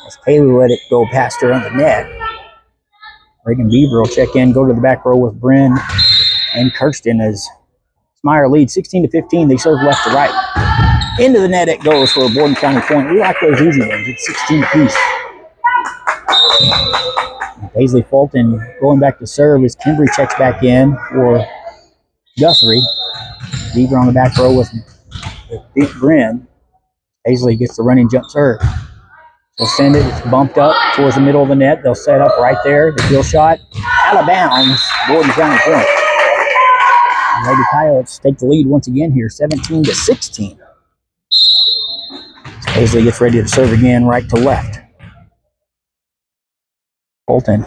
A: As Kaylee let it go past her on the net. Reagan Beaver will check in, go to the back row with Bryn and Kirsten as Smyer leads 16-15. They serve left to right. Into the net it goes for a Borden County point. We like those easy ones. It's 16 apiece. Paisley Fulton going back to serve as Kimbry checks back in for Guthrie. Beaver on the back row with Bryn. Paisley gets the running jump serve. They'll send it. It's bumped up towards the middle of the net. They'll set up right there. The kill shot out of bounds. Borden County point. And Lady Coyotes take the lead once again here, 17-16. Paisley gets ready to serve again, right to left. Fulton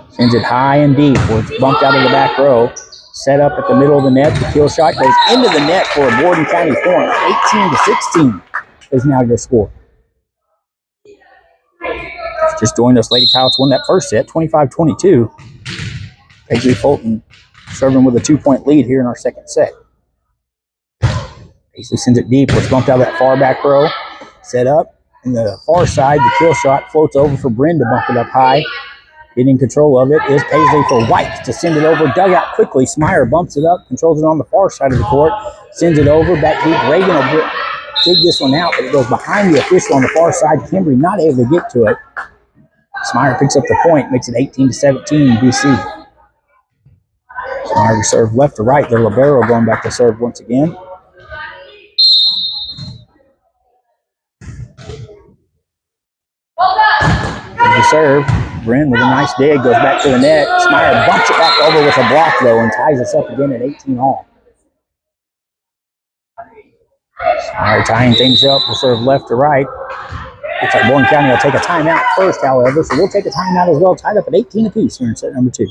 A: sends it high and deep where it's bumped out of the back row. Set up at the middle of the net. The kill shot goes into the net for a Borden County point. 18-16 is now your score. Just joined us. Lady Coyotes won that first set, 25-22. Paisley Fulton serving with a 2-point lead here in our second set. Paisley sends it deep where it's bumped out of that far back row. Set up. In the far side, the kill shot floats over for Bryn to bump it up high. Getting control of it is Paisley for White to send it over. Dug out quickly. Smyer bumps it up, controls it on the far side of the court. Sends it over. Back deep. Reagan will dig this one out, but it goes behind the official on the far side. Kimbry not able to get to it. Smyer picks up the point, makes it 18-17 BC. Smyer to serve left to right. Their libero going back to serve once again. There's the serve. Bryn with a nice dig goes back to the net. Smyer bumps it back over with a block though and ties us up again at 18-all. Smyer tying things up. We'll serve left to right. Looks like Borden County will take a timeout first, however, so we'll take a timeout as well. Tied up at 18 apiece here in set number 2.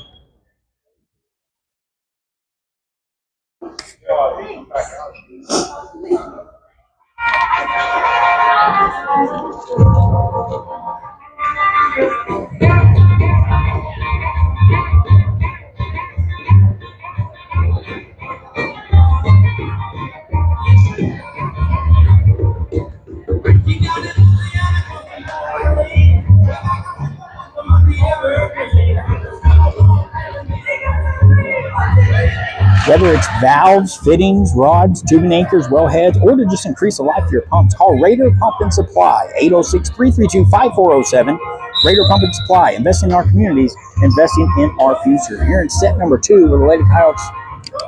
A: Whether it's valves, fittings, rods, tubing anchors, wellheads, or to just increase the life of your pumps, call Raider Pump and Supply, 806-332-5407. Raider Pump and Supply, investing in our communities, investing in our future. Here in set number 2, where the Lady Coyotes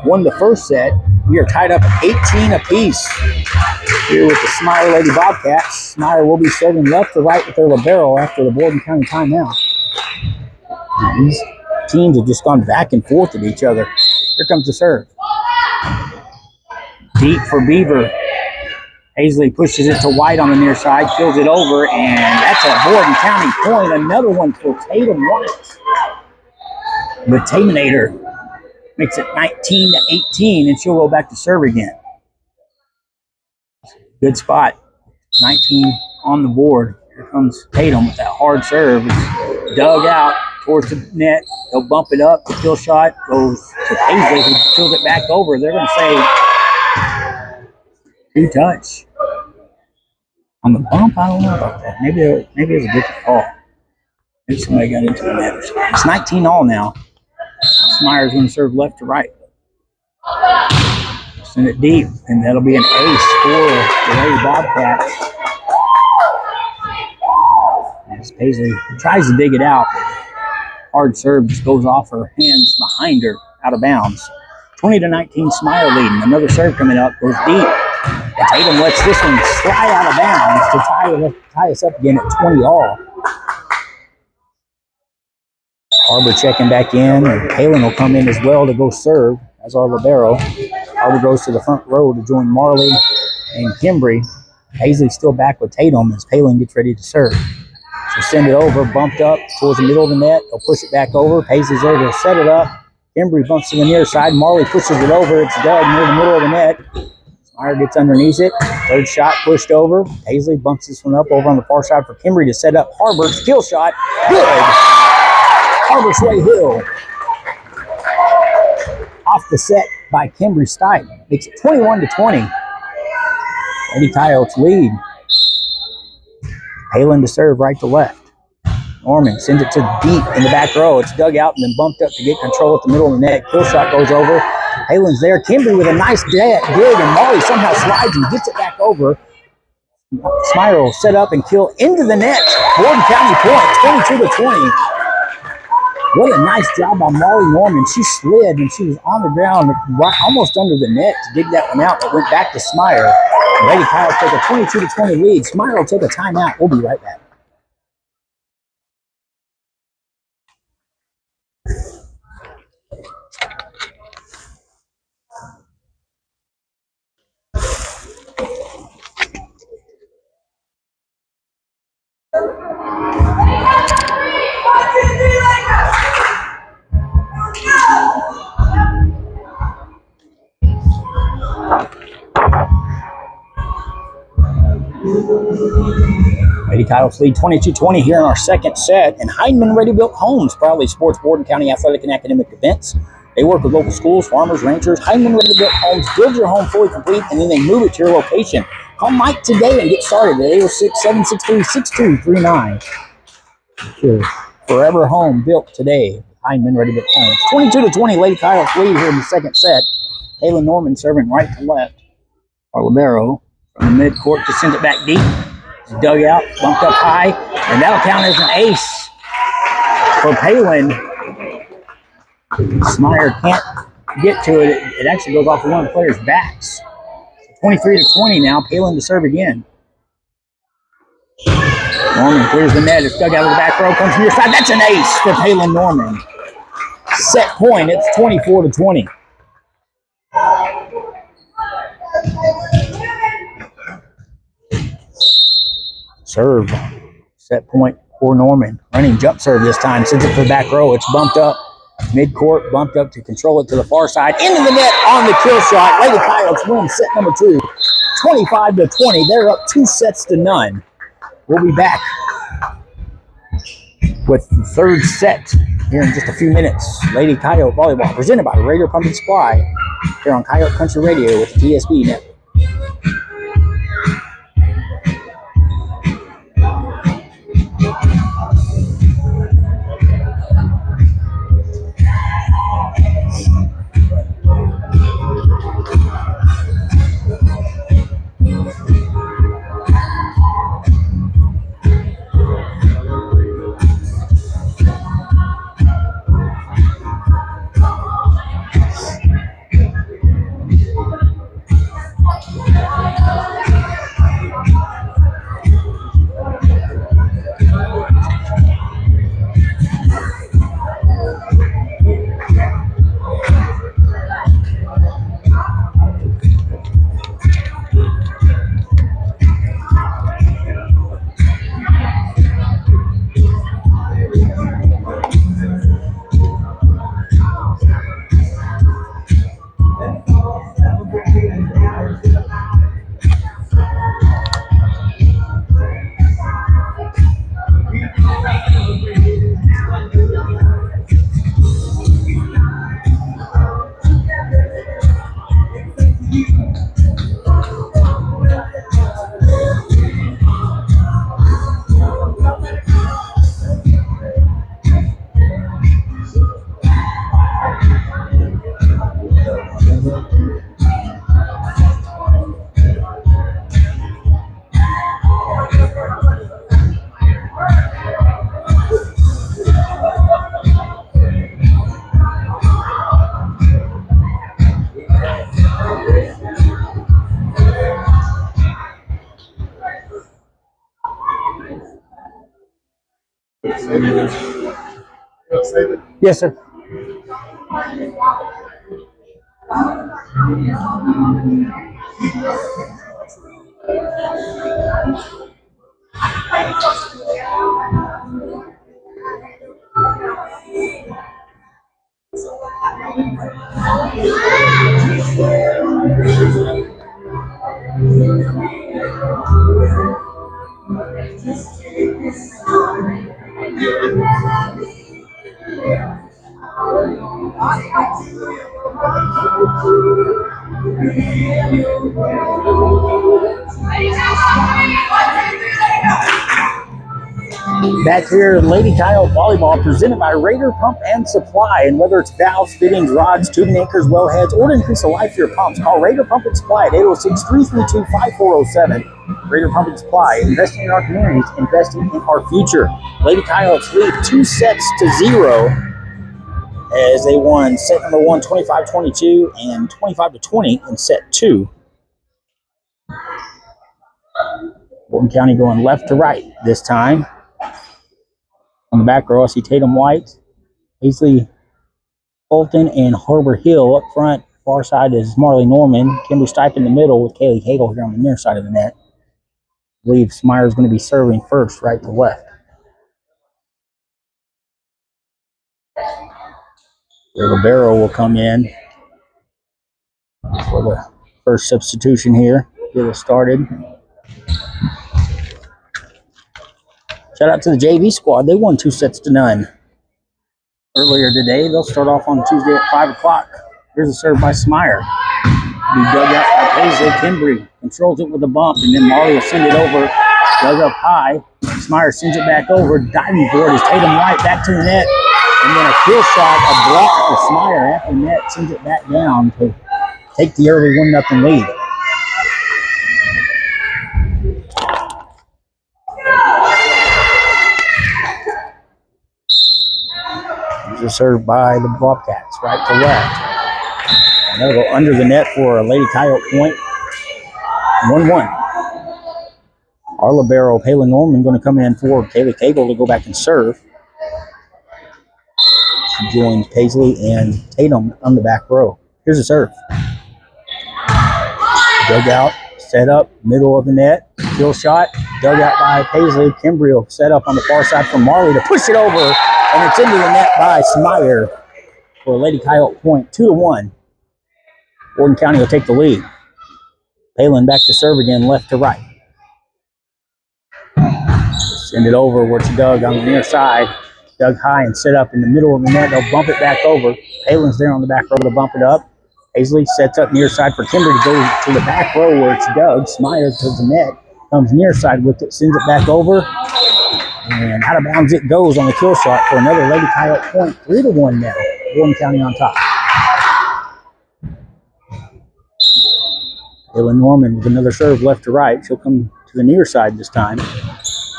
A: won the first set, we are tied up at 18 apiece. Here with the Smyer Lady Bobcats. Smyer will be serving left to right with their libero after the Borden County timeout. These teams have just gone back and forth at each other. Here comes the serve. Deep for Beaver. Paisley pushes it to White on the near side, kills it over, and that's a Borden County point. Another one for Tatum White. The Taminator makes it 19-18, and she'll go back to serve again. Good spot. 19 on the board. Here comes Tatum with that hard serve. It's dug out towards the net. They'll bump it up. The kill shot goes to Paisley, who kills it back over. They're going to say 2-touch. On the bump, I don't know about that. Maybe it was a different call. Maybe somebody got into the net or something. It's 19-all now. Smyer's going to serve left to right. Send it deep, and that'll be an ace for the Lady Bobcats. As Paisley tries to dig it out, hard serve just goes off her hands behind her, out of bounds. 20-19, Smyer leading. Another serve coming up, goes deep. And Tatum lets this one slide out of bounds to tie us up again at 20-all. Harbor checking back in, and Palin will come in as well to go serve as our libero. Harbor goes to the front row to join Marley and Kimbry. Paisley's still back with Tatum as Palin gets ready to serve. She'll send it over, bumped up towards the middle of the net. They'll push it back over. Paisley's there to set it up. Kimbry bumps to the near side. Marley pushes it over. It's dug near the middle of the net. Smyer gets underneath it. Third shot pushed over. Paisley bumps this one up over on the far side for Kimbry to set up Harbor. Kill shot. Good. Harbor Sway Hill. Off the set by Kimbry Stipe. Makes it 21-20. Lady Coyotes lead. Palin to serve right to left. Norman sends it to deep in the back row. It's dug out and then bumped up to get control at the middle of the net. Kill shot goes over. Palin's there. Kimbry with a nice dig, and Marley somehow slides and gets it back over. Smyer will set up and kill into the net. Borden County point, 22-20. What a nice job by Molly Norman. She slid and she was on the ground right almost under the net to dig that one out. It went back to Smyer. Lady Coyotes take a 22-20 lead. Smyer will take a timeout. We'll be right back. Lady Coyotes lead 22-20 here in our second set, and Heinemann Ready Built Homes proudly supports Borden County athletic and academic events. They work with local schools, farmers, ranchers. Heinemann Ready Built Homes builds your home fully complete, and then they move it to your location. Call Mike today and get started at 806-763-6239. Your forever home built today. Heinemann Ready Built Homes. 22-20, Lady Coyotes lead here in the second set. Taylor Norman serving right to left. Our libero from the midcourt to send it back deep. It's dug out, bumped up high, and that'll count as an ace for Palin. Smyer can't get to it. It actually goes off of one of the players' backs. 23-20 now. Palin to serve again. Norman clears the net. It's dug out of the back row. Comes from your side. That's an ace for Palin Norman. Set point. It's 24-20. Serve. Set point for Norman. Running jump serve this time. Sends it to the back row. It's bumped up. Mid-court, bumped up to control it to the far side. Into the net on the kill shot. Lady Coyotes win set number 2. 25-20. They're up 2-0. We'll be back with the third set here in just a few minutes. Lady Coyote Volleyball presented by Raider Pump and Supply here on Coyote Country Radio with the TSB Network. Yes, sir. Back here, Lady Coyote Volleyball, presented by Raider Pump and Supply. And whether it's valves, fittings, rods, tubing anchors, wellheads, or to increase the life of your pumps, call Raider Pump and Supply at 806-332-5407. Raider Pump and Supply, investing in our communities, investing in our future. Lady Coyotes lead 2-0 as they won set number 1, 25-22, and 25-20 in set 2. Borden County going left to right this time. On the back row, I see Tatum White, Paisley Fulton, and Harbor Hill up front. Far side is Marley Norman. Kimber Stipe in the middle with Kaylee Cagle here on the near side of the net. I believe Smyer is going to be serving first, right to left. Libero will come in for the first substitution here. Get us started. Shout out to the JV squad. They won 2-0 earlier today. They'll start off on Tuesday at 5 o'clock. Here's a serve by Smyer. Be dug out by Paisley. Kimbry controls it with a bump, and then Marley will send it over. Dug up high. Smyer sends it back over. Diving board is Tatum White back to the net. And then a kill shot, a block for Smyer at the net. Sends it back down to take the early 1-0 lead. Served by the Bobcats, right to left. And they'll go under the net for a Lady Coyote point. 1-1. Our libero, Palin Norman, going to come in for Kaylee Cagle to go back and serve. She joins Paisley and Tatum on the back row. Here's a serve. Dug out, set up, middle of the net. Kill shot, dug out by Paisley. Kimbry will set up on the far side for Marley to push it over. And it's into the net by Smyer for Lady Coyote point, 2-1. Borden County will take the lead. Palin back to serve again, left to right. Send it over where it's dug on the near side. Dug high and set up in the middle of the net. They'll bump it back over. Palin's there on the back row to bump it up. Paisley sets up near side for Kimber to go to the back row where it's dug. Smyer to the net. Comes near side with it, sends it back over. And out of bounds it goes on the kill shot for another Lady Coyote point. 3-1 now. Borden County on top. Ellen Norman with another serve left to right. She'll come to the near side this time.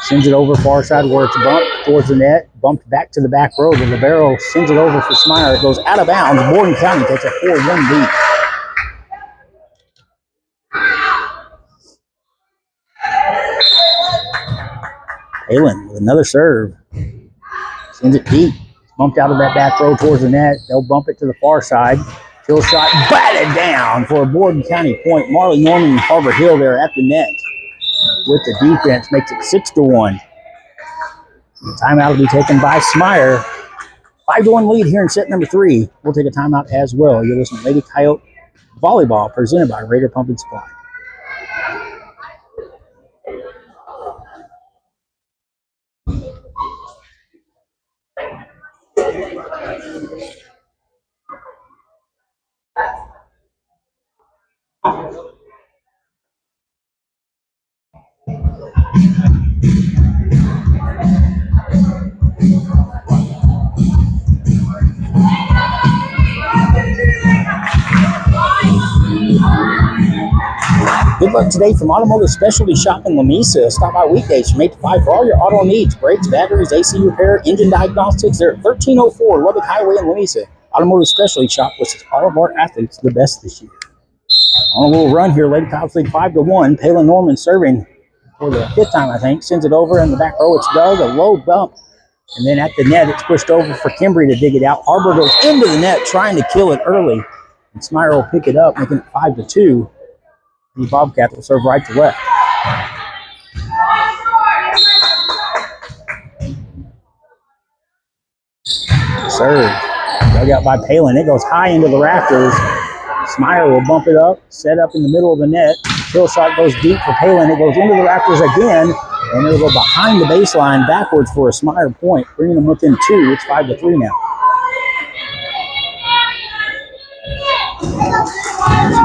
A: Sends it over far side where it's bumped towards the net. Bumped back to the back row. The libero sends it over for Smyer. It goes out of bounds. Borden County takes a 4-1 lead. Palin with another serve. Sends it deep. Bumped out of that back row towards the net. They'll bump it to the far side. Kill shot batted down for a Borden County point. Marley Norman and Harbor Hill there at the net with the defense. Makes it 6-1. The timeout will be taken by Smyer. 5-1 lead here in set number 3. We'll take a timeout as well. You're listening to Lady Coyote Volleyball presented by Raider Pump and Supply. Good luck today from Automotive Specialty Shop in Lamesa. Stop by weekdays from 8 to 5 for all your auto needs. Brakes, batteries, AC repair, engine diagnostics. They're at 1304 Lubbock Highway in Lamesa. Automotive Specialty Shop wishes all of our athletes the best this year. On a little run here, Lady Coyotes lead 5-1. Palin Norman serving for the 5th time, I think. Sends it over in the back row. It's dug. A low bump And then at the net, it's pushed over for Kimbry to dig it out. Harbor goes into the net, trying to kill it early. And Smyer will pick it up, making it 5-2. The Bobcats will serve right to left. Serve. Dug out by Palin. It goes high into the rafters. Smyer will bump it up, set up in the middle of the net. Kill shot goes deep for Palin. It goes into the rafters again. And it'll go behind the baseline backwards for a Smyer point, bringing them within 2. It's 5-3 now.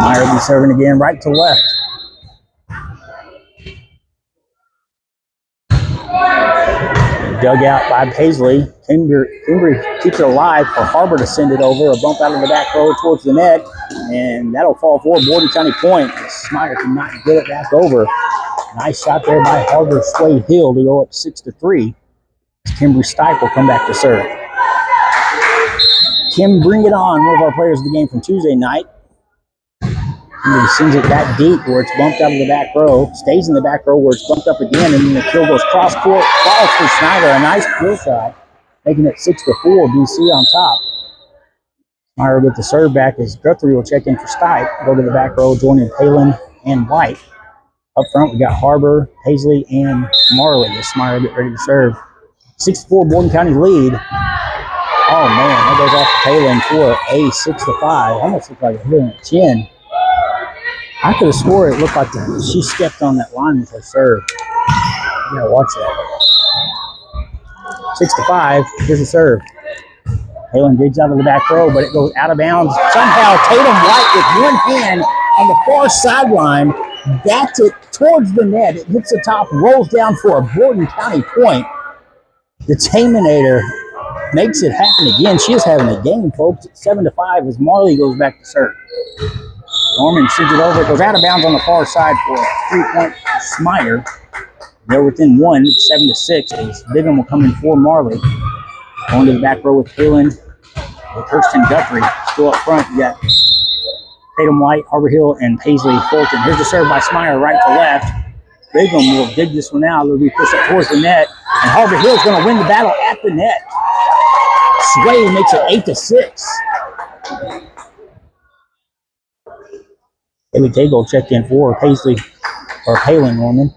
A: Smyer will be serving again right to left. Dug out by Paisley. Kimbry keeps it alive for Harbor to send it over. A bump out of the back row towards the net. And that'll fall for Borden County point. Smyer cannot get it back over. Nice shot there by Harbor Sway Hill to go up 6-3. Kimbry Stipe will come back to serve. Kim, bring it on. One of our players of the game from Tuesday night. He sends it back deep where it's bumped out of the back row. Stays in the back row where it's bumped up again. And then the kill goes cross court. Falls for Snyder. A nice kill shot. Making it 6-4. BC on top. Smyer will get the serve back as Guthrie will check in for Stipe. Go to the back row, joining Palin and White. Up front, we got Harbor, Paisley, and Marley as Smyer get ready to serve. 6-4 Borden County lead. Oh, man, that goes off to Palin for a 6-5. Almost looked like a hit on a 10. I could have swore it looked like she stepped on that line with her serve. You gotta watch that. 6-5. Here's the serve. Palin digs out of the back row, but it goes out of bounds. Somehow, Tatum White with one hand on the far sideline bats it towards the net. It hits the top, rolls down for a Borden County point. The Taminator makes it happen again. She is having a game, folks. It's 7-5 as Marley goes back to serve. Norman sends it over. It goes out of bounds on the far side for a 3-point Smyer. They're within 1, 7-6. As Bigham will come in for Marley. Going to the back row with Palin, with Kirsten Guthrie. Still up front, you got Tatum White, Harbor Hill, and Paisley Fulton. Here's the serve by Smyer, right to left. Bigham will dig this one out. It'll be pushed up towards the net. And Harbor Hill is going to win the battle at the net. Sway makes it 8-6. Haley Cagle checked in for Paisley, or Palin Norman,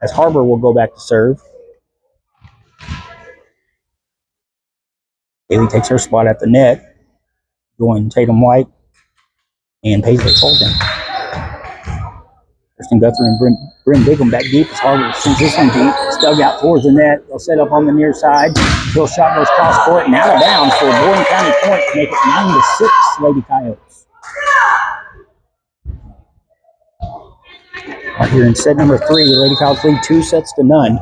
A: as Harbor will go back to serve. Haley takes her spot at the net, going Tatum White and Paisley Fulton. Kristen Guthrie and Bryn Bigham back deep as Harbor sends this one deep. It's dug out towards the net. They'll set up on the near side. Kill shot goes cross court and out of bounds for a Borden County point to make it 9-6 Lady Coyotes. Right here in set number 3, Lady Coyotes lead 2-0.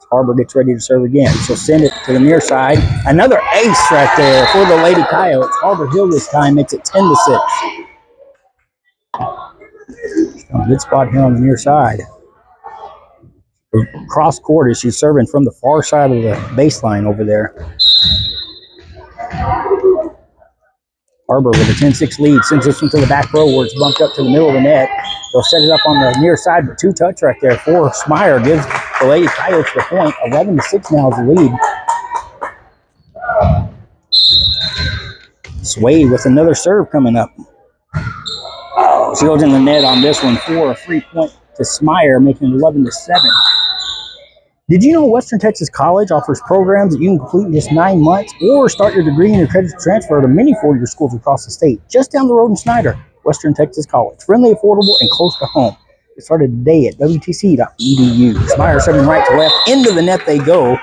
A: Harbor gets ready to serve again. She'll send it to the near side. Another ace right there for the Lady Coyotes. Harbor Hill this time makes it 10-6. A good spot here on the near side. Cross court as she's serving from the far side of the baseline over there. Harbor with a 10-6 lead. Sends this one to the back row where it's bumped up to the middle of the net. They'll set it up on the near side, but 2-touch right there for Smyer gives the Lady Coyotes the point. 11-6 now is the lead. Sway with another serve coming up. Oh, she goes in the net on this one for a 3-point to Smyer, making it 11-7. Did you know Western Texas College offers programs that you can complete in just 9 months or start your degree and your credits transfer to many four-year schools across the state? Just down the road in Snyder, Western Texas College. Friendly, affordable, and close to home. Get started today at wtc.edu. Smyer serving right to left. Into the net they go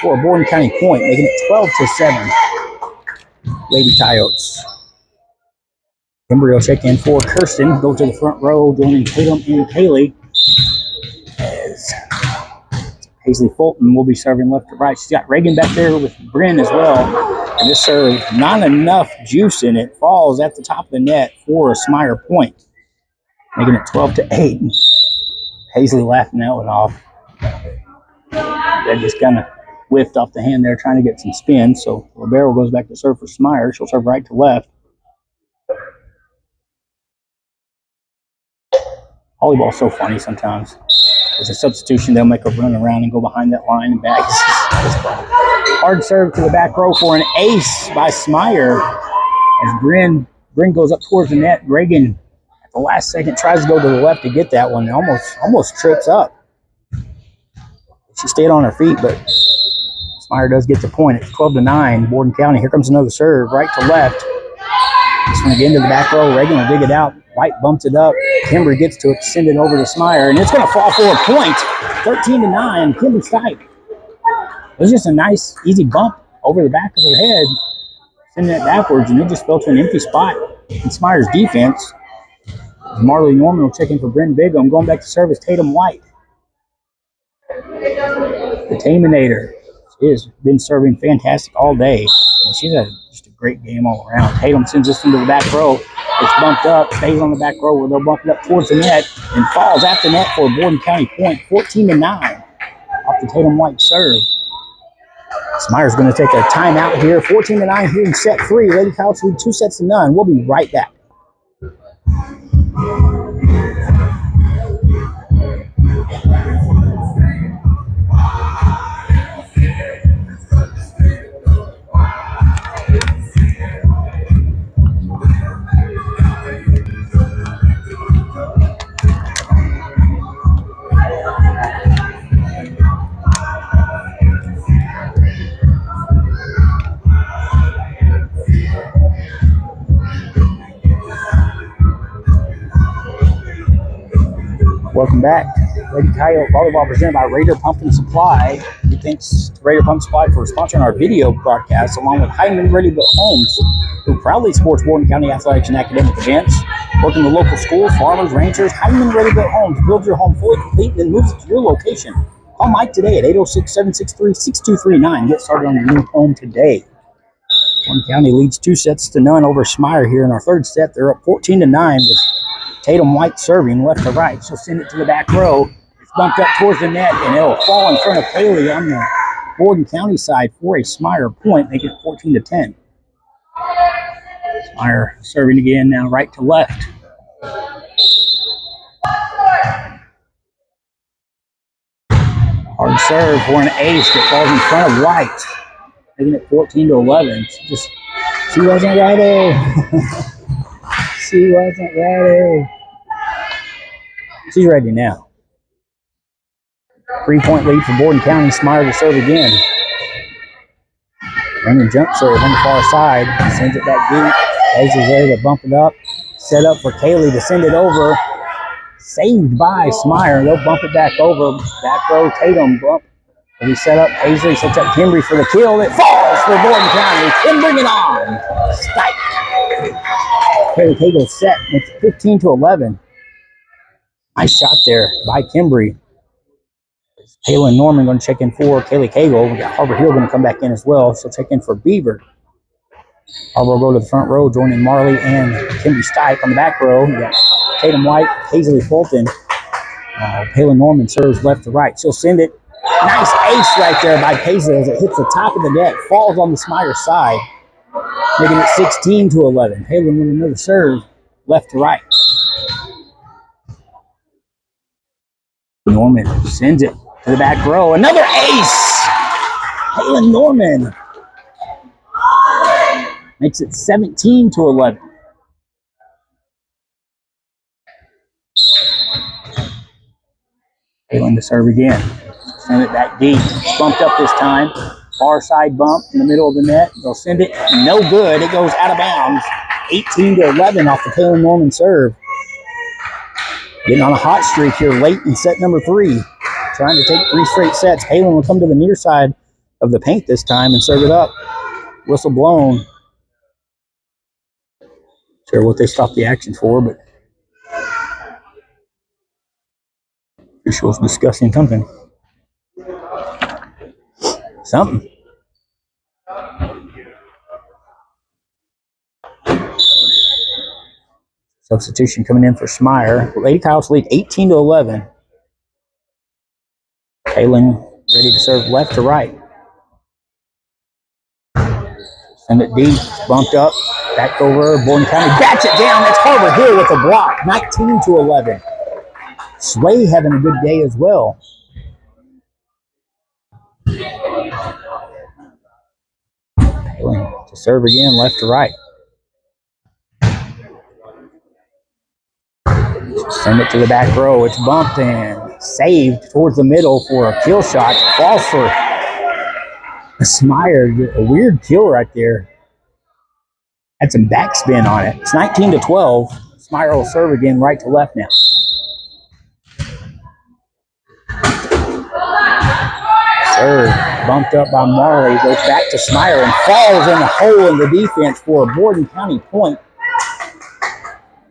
A: for a Borden County point, making it 12-7. Lady Coyotes. Kimbry will check in for Kirsten. Go to the front row, joining Tatum and Haley. As Paisley Fulton will be serving left to right. She's got Reagan back there with Bryn as well. And this serve, not enough juice in it, falls at the top of the net for a Smyer point, making it 12-8. Paisley laughing that one off. That just kind of whiffed off the hand there, trying to get some spin. So Libero goes back to serve for Smyer. She'll serve right to left. Volleyball's so funny sometimes. As a substitution, they'll make a run around and go behind that line and back. Hard serve to the back row for an ace by Smyer. As Bryn goes up towards the net, Reagan at the last second tries to go to the left to get that one. Almost trips up. She stayed on her feet, but Smyer does get the point. It's 12-9, Borden County. Here comes another serve, right to left. This one again to the back row. Reagan will dig it out. White bumps it up. Kimber gets to it, send it over to Smyer, and it's going to fall for a point. 13-9, Kimber Stipe. It was just a nice, easy bump over the back of her head, sending it backwards, and it just fell to an empty spot in Smyer's defense. Marley Norman will check in for Bryn Bigum. Going back to service, Tatum White. The Taminator. She has been serving fantastic all day. And she's had just a great game all around. Tatum sends this into the back row. It's bumped up, stays on the back row where they'll bump it up towards the net and falls at the net for a Borden County point. 14-9 off the Tatum White serve. Smyer's going to take a timeout here. 14-9 here in set 3. Lady Coyotes lead 2-0. We'll be right back. Welcome back. Lady Coyote Volleyball presented by Raider Pump and Supply. We thanks to Raider Pump Supply for sponsoring our video broadcast, along with Hyman Ready Built Homes, who proudly supports Borden County athletics and academic events. Working with local schools, farmers, ranchers, Hyman Ready Built Homes builds your home fully complete and moves it to your location. Call Mike today at 806-763-6239. Get started on your new home today. Borden County leads 2-0 over Smyer here in our third set. They're up 14-9 with Tatum White serving left to right. She'll send it to the back row. It's bumped up towards the net, and it'll fall in front of Kaylee on the Borden County side for a Smyer point, making it 14-10. Smyer serving again now right to left. Hard serve for an ace that falls in front of White, making it 14-11. She wasn't ready. She wasn't ready. She's ready now. 3-point lead for Borden County. Smyer to serve again. Running jump serve on the far side. Sends it back deep. Hazel's there to bump it up. Set up for Kaylee to send it over. Saved by Smyer. They'll bump it back over. Back row, Tatum bump. And he set up Paisley, sets up Kimbry for the kill. It falls for Borden County. Kim bring it on. Stipe. Kaylee Cagle set. It's 15-11. Nice shot there by Kimbry. Taylor Norman going to check in for Kaylee Cagle. We got Harbor Hill going to come back in as well. So check in for Beaver. Harbor will go to the front row, joining Marley and Kimbry Stipe on the back row. We got Tatum White, Paisley Fulton. Taylor Norman serves left to right. She'll send it. Nice ace right there by Paisley as it hits the top of the net. Falls on the Smyer side, making it 16-11. Taylor with another serve left to right. Norman sends it to the back row. Another ace! Taylor Norman makes it 17-11. Taylor to serve again. Send it back deep. Bumped up this time. Far side bump in the middle of the net. They'll send it. No good. It goes out of bounds. 18-11 off the Taylor Norman serve. Getting on a hot streak here late in set number 3. Trying to take 3 straight sets. Palin will come to the near side of the paint this time and serve it up. Whistle blown. Sure what they stopped the action for, but officials discussing something. Substitution coming in for Smyer. Lady Coyotes lead 18-11. Palin ready to serve left to right. Send it deep. Bumped up. Back over. Borden County bats it down. That's Harbor Hill with a block. 19-11. Sway having a good day as well. To serve again, left to right. Send it to the back row. It's bumped and saved towards the middle for a kill shot. Falls for Smyer. A weird kill right there. Had some backspin on it. It's 19-12. Smyer will serve again, right to left now. Serve bumped up by Marley. Goes back to Smyer and falls in the hole in the defense for a Borden County point.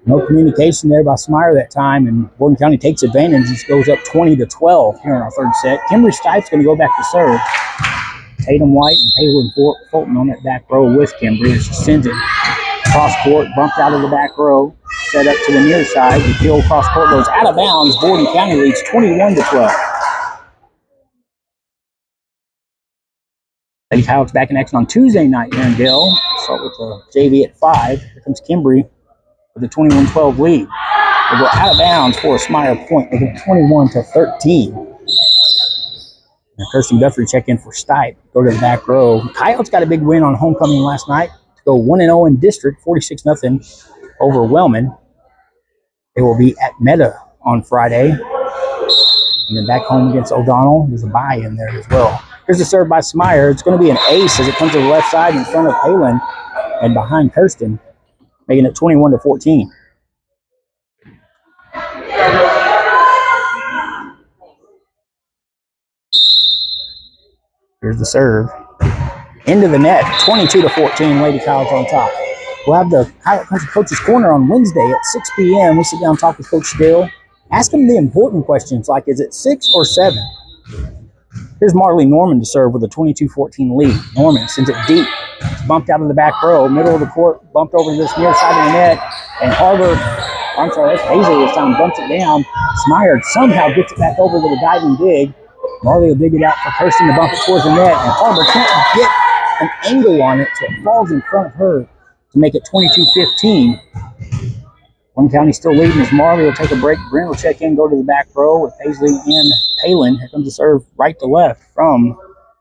A: No communication there by Smyer that time, and Borden County takes advantage. It goes up 20-12 here in our third set. Kimberly Stipe's going to go back to serve. Tatum White and Paisley Fulton on that back row with Kimberly. She sends it cross court, bumped out of the back row, set up to the near side. The kill cross court goes out of bounds. Borden County leads 21-12. Lady Coyotes back in action on Tuesday night here in Dale. Start with the JV at 5. Here comes Kimberly with a 21-12 lead. We'll go out of bounds for a Smyer point, making it 21-13. And Kirsten Guthrie check in for Stipe. Go to the back row. Coyotes got a big win on homecoming last night to go 1-0 in district, 46-0 over Wellman. They will be at Meta on Friday. And then back home against O'Donnell. There's a bye in there as well. Here's a serve by Smyer. It's going to be an ace as it comes to the left side in front of Palin and behind Kirsten, making it 21-14. Here's the serve. Into the net, 22-14, Lady Coyotes on top. We'll have the Coyote Country Coaches Corner on Wednesday at 6 p.m. We sit down and talk with Coach Still. Ask him the important questions like, is it 6 or 7? Here's Marley Norman to serve with a 22-14 lead. Norman sends it deep. It's bumped out of the back row, middle of the court, bumped over to this near side of the net. And that's Paisley this time, bumps it down. Smyer somehow gets it back over with a diving dig. Marley will dig it out for Kirsten to bump it towards the net. And Harbor can't get an angle on it, so it falls in front of her to make it 22-15. One County still leading as Marley will take a break. Brent will check in, go to the back row with Paisley and Palin. Here comes the serve right to left from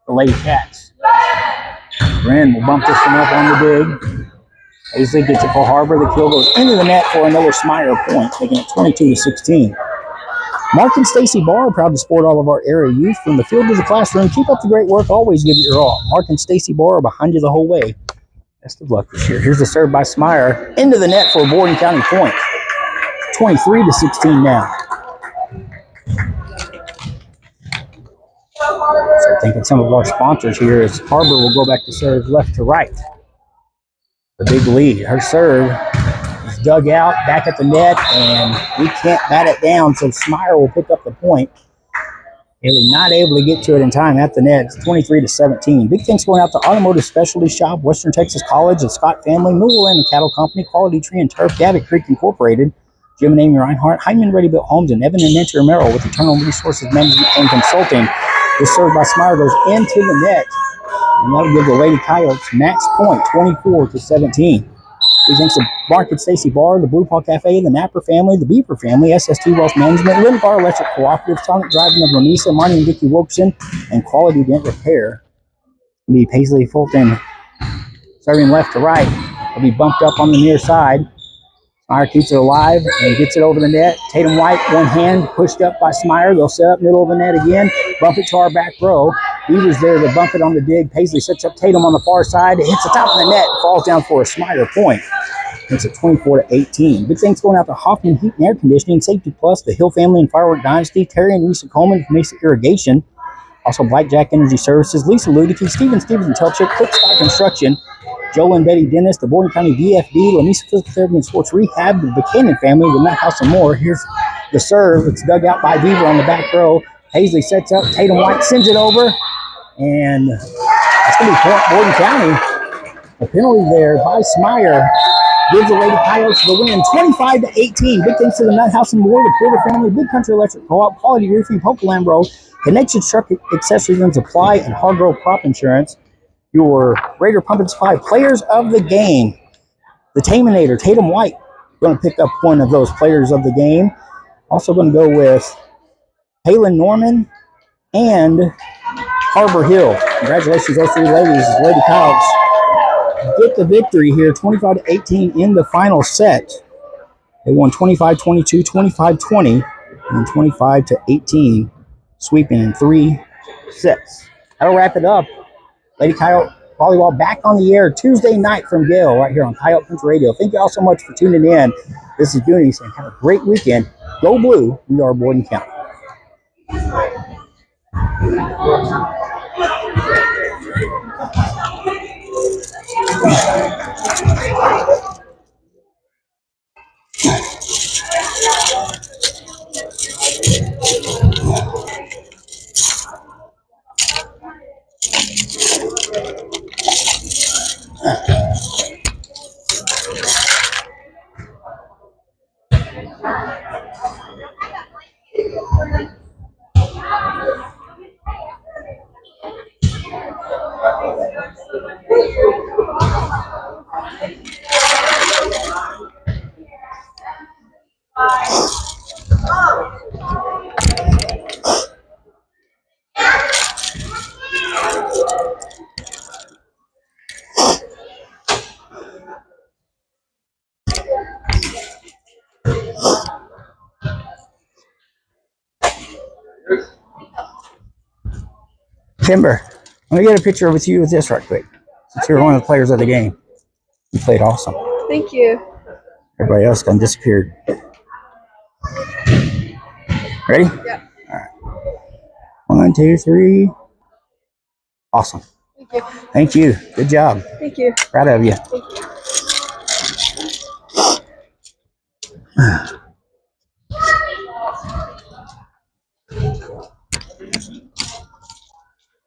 A: the Lady Cats. Brent will bump this one up on the dig. Paisley gets it for Harbor. The kill goes into the net for another Smyer point, making it 22-16. Mark and Stacy Barr are proud to support all of our area youth. From the field to the classroom, keep up the great work. Always give it your all. Mark and Stacy Barr are behind you the whole way. Best of luck this year. Here's the serve by Smyer. Into the net for a Borden County point. 23-16 now. So thinking some of our sponsors here as Harbor will go back to serve left to right. The big lead. Her serve is dug out, back at the net, and we can't bat it down, so Smyer will pick up the point. They were not able to get to it in time at the net. It's 23-17. Big thanks going out to Automotive Specialty Shop, Western Texas College, the Scott family, Newell Land and Cattle Company, Quality Tree and Turf, Gavitt Creek Incorporated, Jim and Amy Reinhardt, Hyman Ready Built Homes, and Evan and Nancy Merrill with Eternal Resources Management and Consulting. This serve by Smyer goes into the net, and that'll give the Lady Coyotes max point, 24-17. Big thanks to Mark and Stacy Barr, the Blue Paw Cafe, the Napper family, the Beaver family, SST Wealth Management, Lindbar Electric Cooperative, Sonic Driving of Lamisa, Monty and Vicky Wilkerson, and Quality Dent Repair. It'll be Paisley Fulton serving left to right. It'll be bumped up on the near side. Smyer keeps it alive and gets it over the net. Tatum White, one hand, pushed up by Smyer. They'll set up middle of the net again. Bump it to our back row. Beaver's there to bump it on the dig. Paisley sets up Tatum on the far side. It hits the top of the net and falls down for a Smyer point. It's at 24-18. Big thanks going out to Hoffman Heat and Air Conditioning, Safety Plus, the Hill Family and Firework Dynasty, Terry and Lisa Coleman from Mesa Irrigation. Also Blackjack Energy Services, Lisa Ludicky, Steven and Telchik, Quick Stop Construction, Joel and Betty Dennis, the Borden County VFD, Lamisa Physical Therapy and Sports Rehab, the Buchanan family, the Nut House and more. Here's the serve. It's dug out by Beaver on the back row. Paisley sets up. Tatum White sends it over. And that's going to be Borden County. A penalty there by Smyer gives the Lady Coyotes the win, 25-18. Big thanks to the Nut House and more, the Porter family, Big Country Electric Co-op, Quality Roofing, Polka Lambro, Connection Truck Accessories and Supply, and Hargrove Crop Insurance. Your Raider Pump and Supply players of the game. The Taminator, Tatum White, going to pick up one of those players of the game. Also going to go with Palin Norman and Harbor Hill. Congratulations, those three ladies. Lady Cows get the victory here, 25-18 in the final set. They won 25-22, 25-20, and 25-18, sweeping in 3 sets. That'll wrap it up. Lady Coyote Volleyball back on the air Tuesday night from Gale right here on Coyote Country Radio. Thank you all so much for tuning in. This is Goonies, and have a great weekend. Go Blue. We are Borden County. Timber, let me get a picture with you with this right quick. Since you're one of the players of the game. You played awesome.
D: Thank you.
A: Everybody else kind of disappeared. Ready?
D: Yeah.
A: All right. 1, 2, 3. Awesome.
D: Thank you.
A: Thank you. Good job.
D: Thank you.
A: Proud of you.
D: Thank you.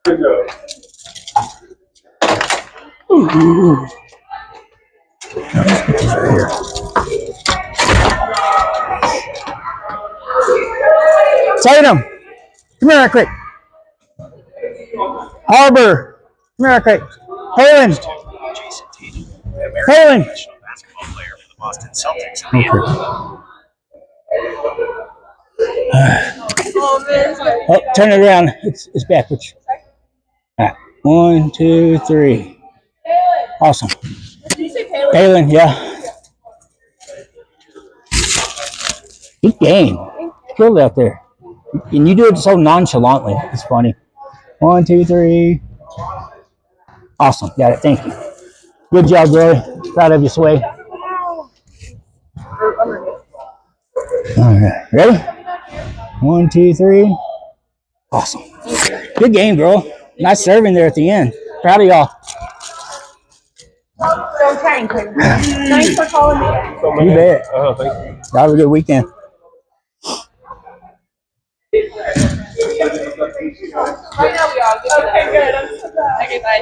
B: Good job.
A: Ooh. Right here. Tatum, come here right quick. Harbor, come here right quick. Palin. Palin.
E: Basketball player for the Boston Celtics.
A: Oh, turn it around. It's backwards. All right. 1, 2, 3. Awesome.
D: Did you say Palin?
A: Palin, yeah. Good game. Killed out there. And you do it so nonchalantly. It's funny. 1, 2, 3. Awesome. Got it. Thank you. Good job, Roy. Proud of you, Sway. All right. Ready? 1, 2, 3. Awesome. Good game, girl. Nice serving there at the end. Proud of y'all.
D: Don't try and clear. Thanks for calling me.
A: You bet.
B: Oh, thank you.
A: Have a good weekend.
D: Right now we are. Okay, good. Okay, bye.